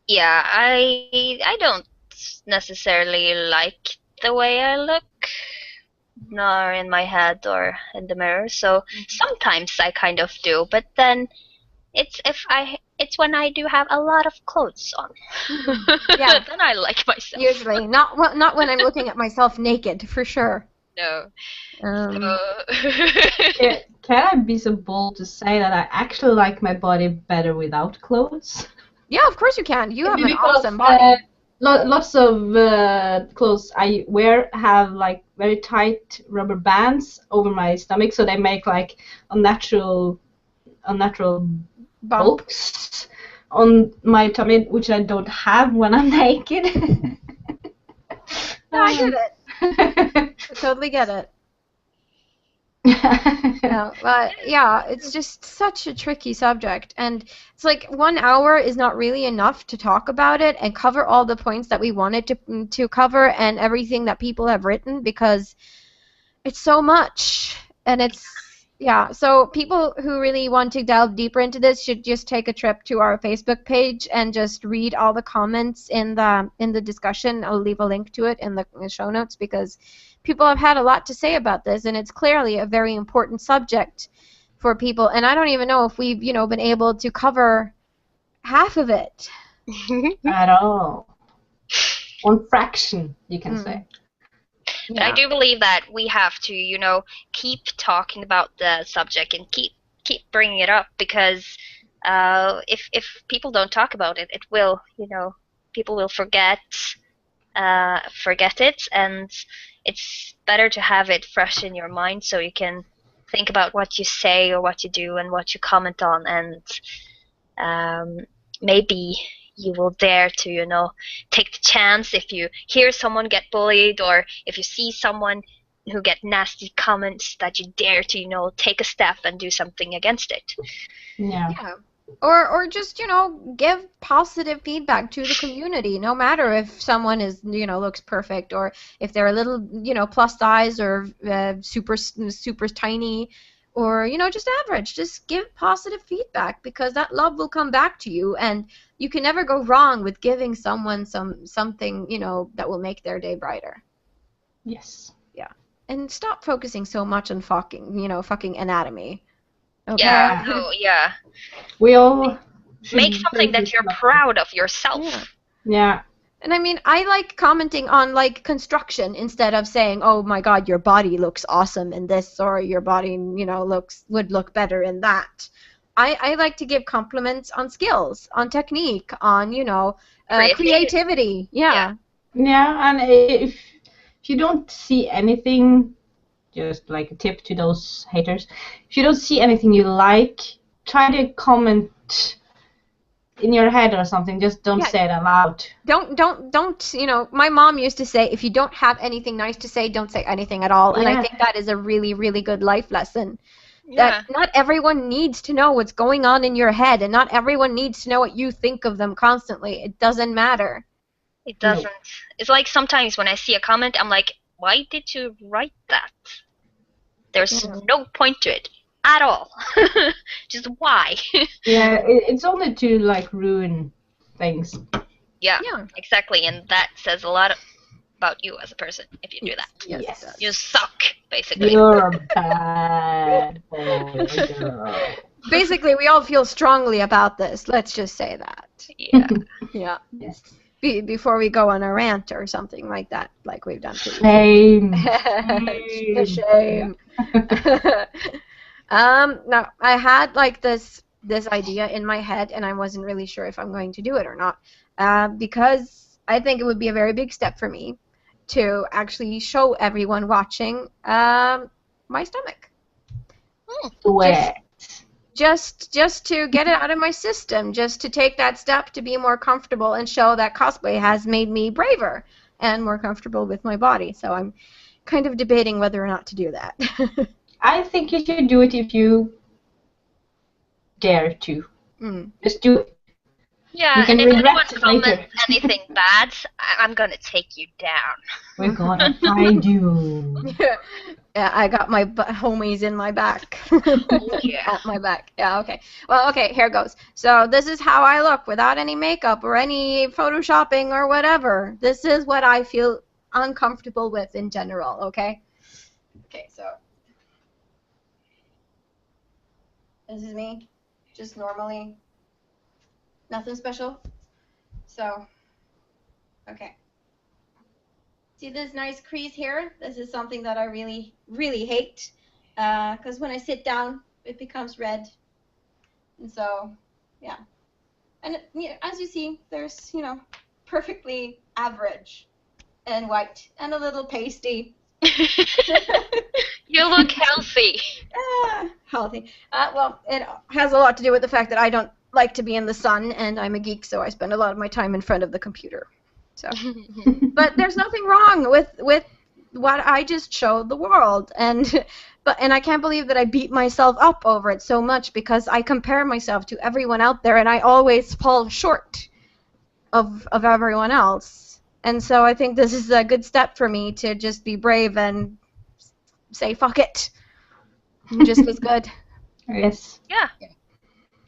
Yeah, I don't necessarily like the way I look, nor in my head or in the mirror. So sometimes I kind of do, but then it's when I do have a lot of clothes on. Yeah. Then I like myself. Usually, not when I'm looking at myself naked, for sure. No. Can I be so bold to say that I actually like my body better without clothes? Yeah, of course you can. You have an awesome body. Lots of clothes I wear have like very tight rubber bands over my stomach, so they make like unnatural bulks on my tummy, which I don't have when I'm naked. No, I get it. I totally get it. Yeah, but yeah, it's just such a tricky subject, and it's like 1 hour is not really enough to talk about it and cover all the points that we wanted to cover and everything that people have written, because it's so much, and so people who really want to delve deeper into this should just take a trip to our Facebook page and just read all the comments in the discussion. I'll leave a link to it in the show notes, because people have had a lot to say about this, and it's clearly a very important subject for people. And I don't even know if we've, been able to cover half of it. At all. One fraction, you can say. But I do believe that we have to, keep talking about the subject and keep bringing it up, because if people don't talk about it, it will, people will forget it, and it's better to have it fresh in your mind so you can think about what you say or what you do and what you comment on, and maybe you will dare to, take the chance if you hear someone get bullied, or if you see someone who get nasty comments, that you dare to, take a step and do something against it. Yeah. Or just, give positive feedback to the community, no matter if someone is, looks perfect, or if they're a little, plus size, or super tiny, or, just average. Just give positive feedback, because that love will come back to you, and you can never go wrong with giving someone something, that will make their day brighter. Yes. Yeah. And stop focusing so much on fucking anatomy. Okay? Yeah, no, yeah. We all make something that you're proud of yourself. Yeah. And I mean, I like commenting on like construction instead of saying, "Oh my God, your body looks awesome in this," or "Your body, would look better in that." I like to give compliments on skills, on technique, on creativity. Yeah. Yeah, and if you don't see anything, just like a tip to those haters, if you don't see anything you like, try to comment in your head or something. Just don't say it aloud. Don't. My mom used to say, if you don't have anything nice to say, don't say anything at all. And I think that is a really, really good life lesson. That not everyone needs to know what's going on in your head, and not everyone needs to know what you think of them constantly. It doesn't matter. It doesn't. No. It's like sometimes when I see a comment, I'm like, why did you write that? There's no point to it at all. Just why? Yeah, it's only to like ruin things. Yeah, exactly, and that says a lot about you as a person if you do that. Yes. You suck, basically. You're a bad boy, girl. Basically, we all feel strongly about this. Let's just say that. Yeah. Yeah. Yes. Before we go on a rant or something like that, like we've done previously. Shame. Now, I had like this idea in my head, and I wasn't really sure if I'm going to do it or not, because I think it would be a very big step for me to actually show everyone watching my stomach. Just to get it out of my system, just to take that step to be more comfortable and show that cosplay has made me braver and more comfortable with my body. So I'm kind of debating whether or not to do that. I think you should do it if you dare to. Just do it. Yeah, and if anyone comments anything bad, I'm gonna take you down. We're gonna find you. Yeah, I got my homies in my back. Yeah. At my back. Yeah, okay. Well, okay, here goes. So this is how I look without any makeup or any photoshopping or whatever. This is what I feel uncomfortable with in general, okay? Okay, so this is me, just normally. Nothing special. So, okay. See this nice crease here? This is something that I really, really hate, because when I sit down, it becomes red. And so, yeah. And as you see, there's, perfectly average and white and a little pasty. You look healthy. Healthy. Well, it has a lot to do with the fact that I don't like to be in the sun, and I'm a geek, so I spend a lot of my time in front of the computer. So, but there's nothing wrong with what I just showed the world, and I can't believe that I beat myself up over it so much, because I compare myself to everyone out there, and I always fall short of everyone else. And so I think this is a good step for me to just be brave and say fuck it. Just as good. Yes. Yeah.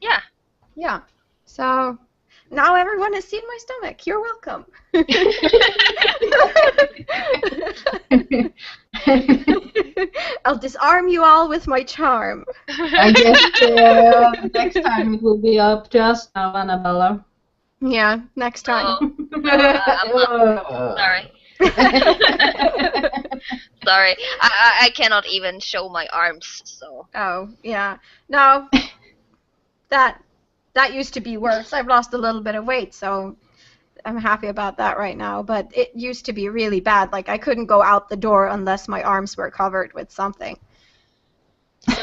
Yeah. Yeah. So now everyone has seen my stomach. You're welcome. I'll disarm you all with my charm. I guess next time it will be up to us now, Annabella. Yeah, next time. Sorry. Sorry, I cannot even show my arms, so. Oh, yeah. No, that used to be worse. I've lost a little bit of weight, so I'm happy about that right now. But it used to be really bad. Like, I couldn't go out the door unless my arms were covered with something. So,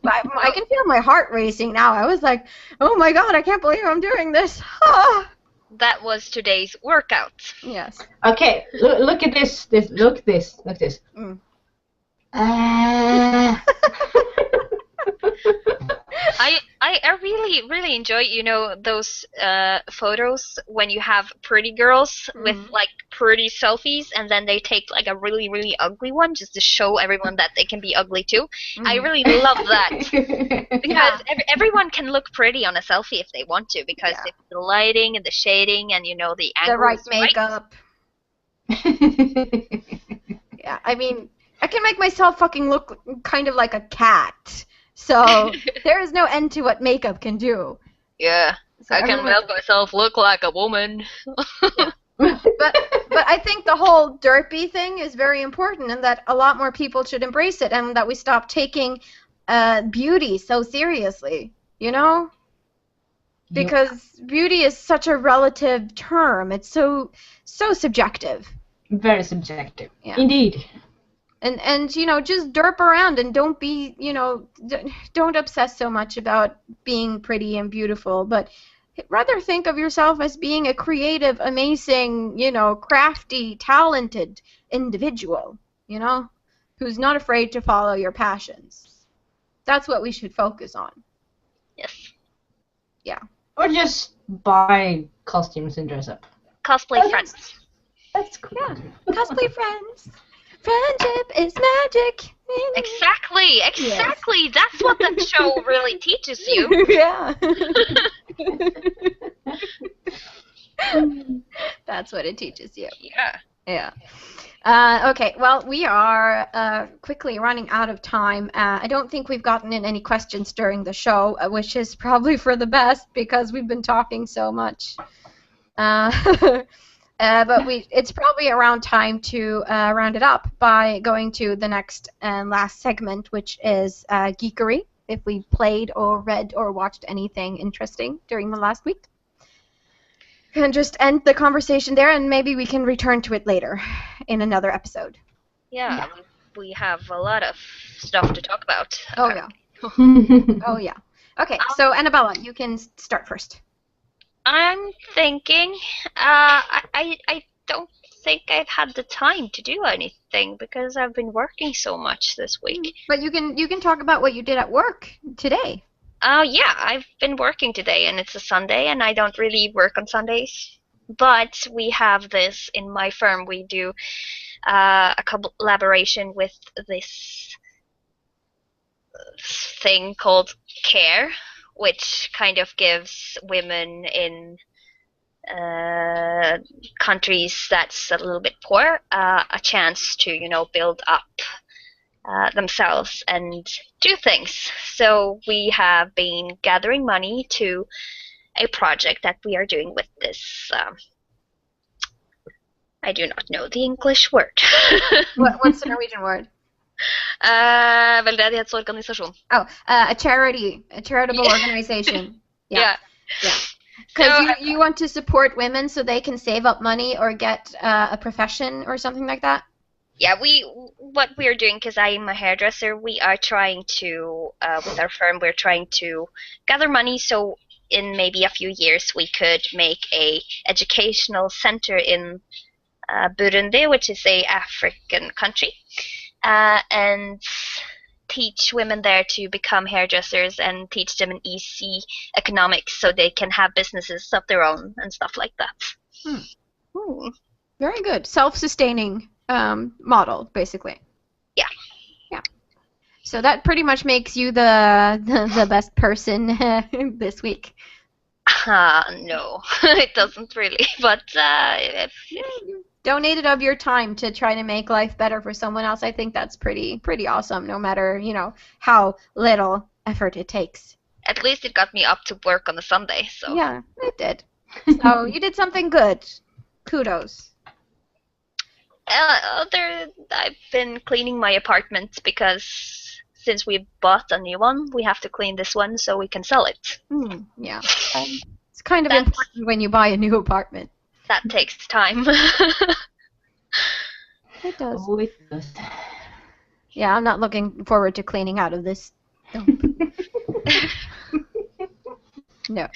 I can feel my heart racing now. I was like, oh my god, I can't believe I'm doing this. Ah. That was today's workout. Yes. Okay, look at this. Look this. Mm. I really enjoy, those photos when you have pretty girls with like pretty selfies, and then they take like a really, really ugly one just to show everyone that they can be ugly too. I really love that because everyone can look pretty on a selfie if they want to, because it's the lighting and the shading and the angle, the right is makeup. Yeah, I mean, I can make myself fucking look kind of like a cat. So there is no end to what makeup can do. Yeah, so I can make myself look like a woman. Yeah. But I think the whole derpy thing is very important, and that a lot more people should embrace it, and that we stop taking beauty so seriously, Because beauty is such a relative term. It's so subjective. Very subjective. Yeah. Indeed. And just derp around and don't be, don't obsess so much about being pretty and beautiful, but rather think of yourself as being a creative, amazing, crafty, talented individual, who's not afraid to follow your passions. That's what we should focus on. Yes. Yeah. Or just buy costumes and dress up. Cosplay friends. That's cool. Yeah. Cosplay friends. Friendship is magic. Exactly. Yes. That's what the show really teaches you. Yeah. That's what it teaches you. Yeah. Okay, well, we are quickly running out of time. I don't think we've gotten in any questions during the show, which is probably for the best because we've been talking so much. But it's probably around time to round it up by going to the next and last segment, which is geekery, if we played or read or watched anything interesting during the last week. And just end the conversation there, and maybe we can return to it later in another episode. Yeah. We have a lot of stuff to talk about. Oh, yeah. Oh, yeah. Okay, so Annabella, you can start first. I'm thinking, I don't think I've had the time to do anything because I've been working so much this week. But you can talk about what you did at work today. Oh, yeah, I've been working today, and it's a Sunday, and I don't really work on Sundays. But we have this in my firm. We do a collaboration with this thing called CARE, which kind of gives women in countries that's a little bit poor a chance to, build up themselves and do things. So we have been gathering money to a project that we are doing with this. I do not know the English word. What's the Norwegian word? Veldedighetsorganisasjon. Oh, a charitable organization. Yeah. Because you want to support women so they can save up money or get a profession or something like that? Yeah, what we are doing, because I'm a hairdresser, we are trying to, with our firm, we're trying to gather money so in maybe a few years we could make a educational center in Burundi, which is a African country, and teach women there to become hairdressers and teach them an easy economics so they can have businesses of their own and stuff like that. Very good. Self-sustaining model, basically. Yeah. So that pretty much makes you the best person this week. No, it doesn't really. But donated of your time to try to make life better for someone else. I think that's pretty awesome, no matter, how little effort it takes. At least it got me up to work on a Sunday, so. Yeah, it did. So you did something good. Kudos. I've been cleaning my apartment because since we bought a new one, we have to clean this one so we can sell it. Yeah. It's kind of important when you buy a new apartment. That takes time. It does. Oh, it does. Yeah, I'm not looking forward to cleaning out of this dump. No.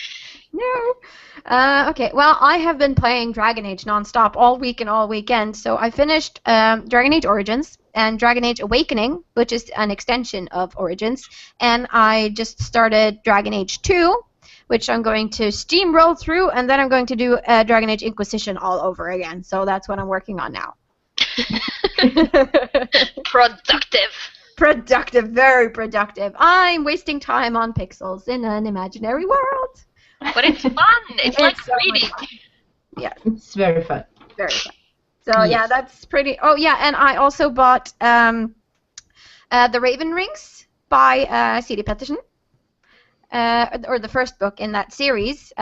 Okay, well, I have been playing Dragon Age nonstop all week and all weekend. So I finished Dragon Age Origins and Dragon Age Awakening, which is an extension of Origins. And I just started Dragon Age 2, which I'm going to steamroll through, and then I'm going to do Dragon Age Inquisition all over again. So that's what I'm working on now. Productive, very productive. I'm wasting time on pixels in an imaginary world. But it's fun. It's like so reading. Yeah. It's very fun. Very fun. So yeah, that's pretty. Oh yeah, and I also bought The Raven Rings by C.D. Petterson. Or the first book in that series,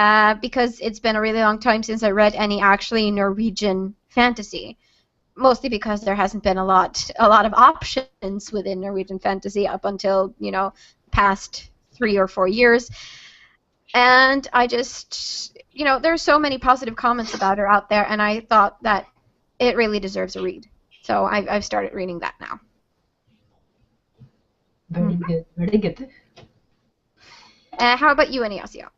because it's been a really long time since I read any actually Norwegian fantasy. Mostly because there hasn't been a lot of options within Norwegian fantasy up until, past 3 or 4 years. And I just, there's so many positive comments about her out there, and I thought that it really deserves a read. So I've started reading that now. Very good, very good. How about you, Enyassia?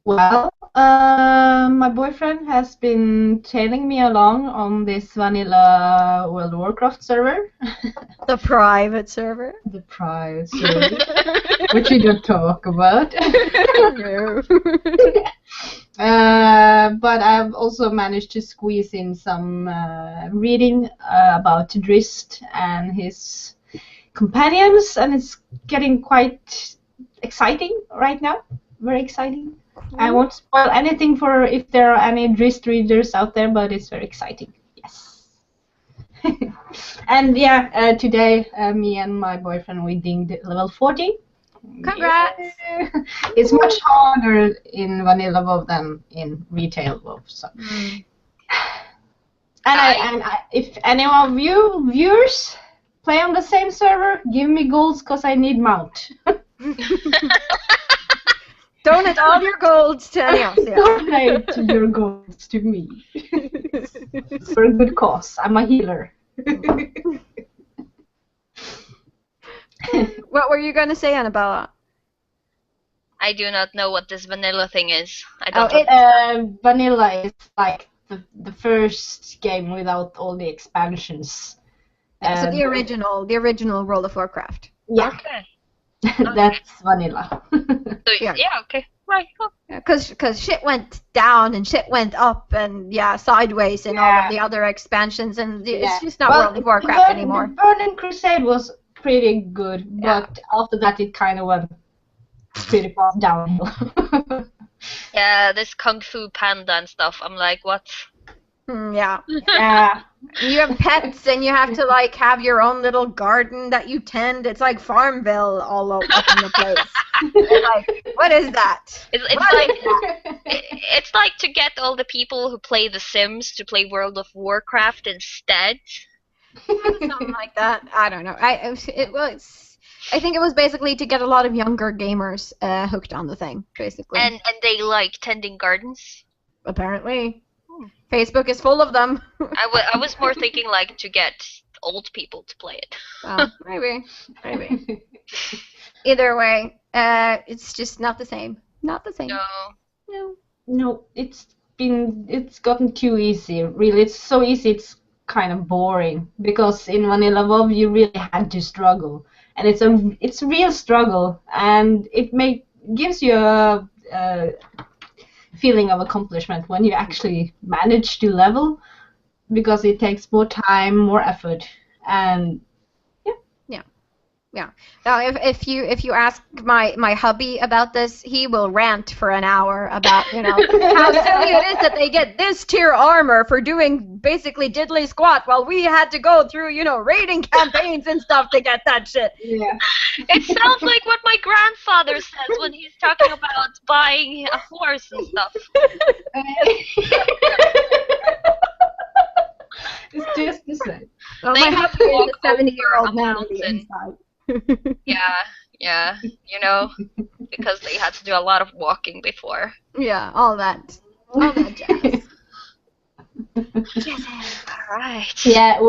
Well, my boyfriend has been tailing me along on this vanilla World of Warcraft server. The private server? The private server, which we don't talk about. No. But I've also managed to squeeze in some reading about Drist and his companions, and it's getting quite exciting right now. Very exciting. Cool. I won't spoil anything for if there are any Drist readers out there, but it's very exciting. Yes. And yeah, today me and my boyfriend, we dinged level 40. Congrats! Yeah. It's much harder in vanilla WoW than in retail WoW. So. And if any of you viewers play on the same server, give me golds because I need mount. Donate all your golds to Enyassia. Donate your golds to me. For a good cause. I'm a healer. What were you going to say, Annabella? I do not know what this vanilla thing is. I don't vanilla is like the first game without all the expansions. So the original World of Warcraft. Yeah. Okay. That's vanilla. So, yeah, okay. Right. Oh. Because shit went down and shit went up and sideways in all of the other expansions, and it's just not World of Warcraft anymore. The Burning Crusade was pretty good, but after that it kind of went pretty far downhill. Yeah, this Kung Fu Panda and stuff. I'm like, what? Yeah. Yeah. You have pets and you have to have your own little garden that you tend. It's like Farmville all up in the place. What is that? It's like to get all the people who play The Sims to play World of Warcraft instead. Something like that. I don't know. I think it was basically to get a lot of younger gamers hooked on the thing, basically. And they like tending gardens? Apparently. Facebook is full of them. I was more thinking to get old people to play it. Oh, maybe. Either way, it's just not the same. Not the same. No, it's gotten too easy. Really, it's so easy. It's kind of boring because in vanilla WoW you really had to struggle, and it's a real struggle, and it gives you a feeling of accomplishment when you actually manage to level, because it takes more time, more effort, and Yeah. Now, if you ask my hubby about this, he will rant for an hour about how silly it is that they get this tier armor for doing basically diddly squat while we had to go through raiding campaigns and stuff to get that shit. Yeah. It sounds like what my grandfather says when he's talking about buying a horse and stuff. It's just the same. Well, They my have hubby to is walk a 70-year-old over a man on the mountain. inside. Yeah, because they had to do a lot of walking before. Yeah, all that jazz. Alright. Yeah,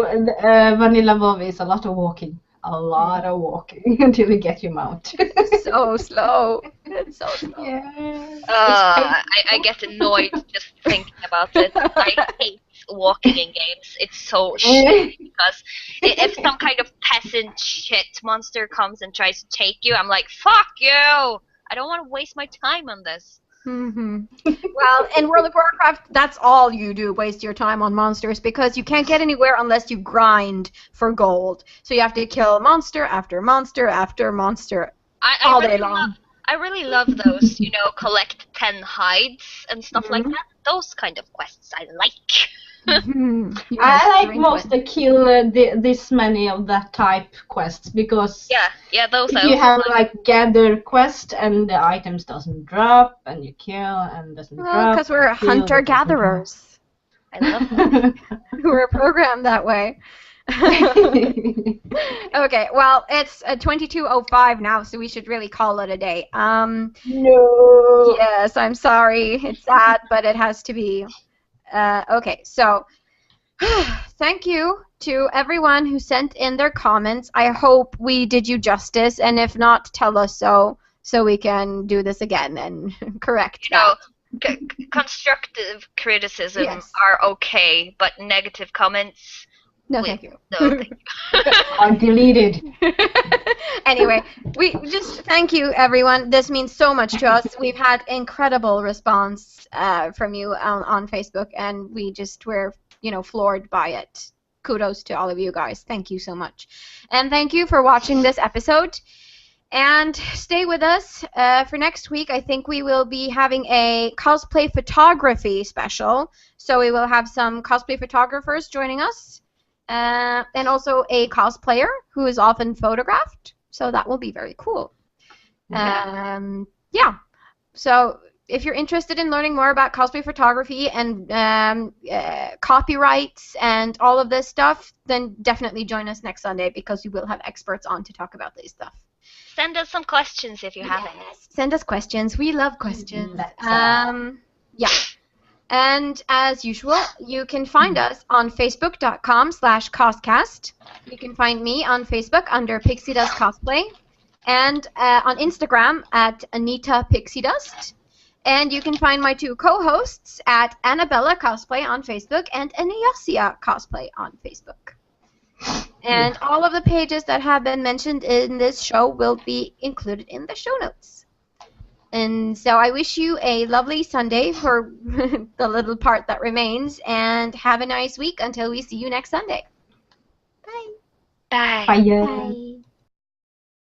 Vanilla WoW is a lot of walking. A lot of walking until you get your mount. So slow. It's so slow. Yeah. I get annoyed just thinking about it. I hate walking in games. It's so shitty because if some kind of peasant shit monster comes and tries to take you, I'm like, fuck you! I don't want to waste my time on this. Well, in World of Warcraft, that's all you do, waste your time on monsters, because you can't get anywhere unless you grind for gold. So you have to kill monster after monster after monster all day long. I really love those, collect 10 hides and stuff like that. Those kind of quests I like. I like most to kill this many of that type quests because yeah, those if you have like gather quest and the items doesn't drop and you kill and doesn't drop. Because we're hunter-gatherers. I love that. We're programmed that way. Okay, well, it's 22:05 now, so we should really call it a day. No. Yes, I'm sorry. It's sad, but it has to be. Okay, so thank you to everyone who sent in their comments. I hope we did you justice, and if not, tell us so we can do this again and correct that. Constructive criticism are okay, but negative comments... No, thank you. No, thank you. Are deleted. Anyway, we just thank you, everyone. This means so much to us. We've had incredible response from you on Facebook, and we're floored by it. Kudos to all of you guys. Thank you so much. And thank you for watching this episode. And stay with us for next week. I think we will be having a cosplay photography special. So we will have some cosplay photographers joining us. And also a cosplayer who is often photographed, so that will be very cool. So if you're interested in learning more about cosplay photography and copyrights and all of this stuff, then definitely join us next Sunday because we will have experts on to talk about this stuff. Send us some questions if you have any. Send us questions. We love questions. And as usual, you can find us on facebook.com/CosCast. You can find me on Facebook under Pixie Dust Cosplay, and on Instagram at Anita Pixie Dust. And you can find my two co-hosts at Annabella Cosplay on Facebook and Enyassia Cosplay on Facebook. And all of the pages that have been mentioned in this show will be included in the show notes. And so I wish you a lovely Sunday for the little part that remains, and have a nice week until we see you next Sunday. Bye. Bye. Bye. Bye.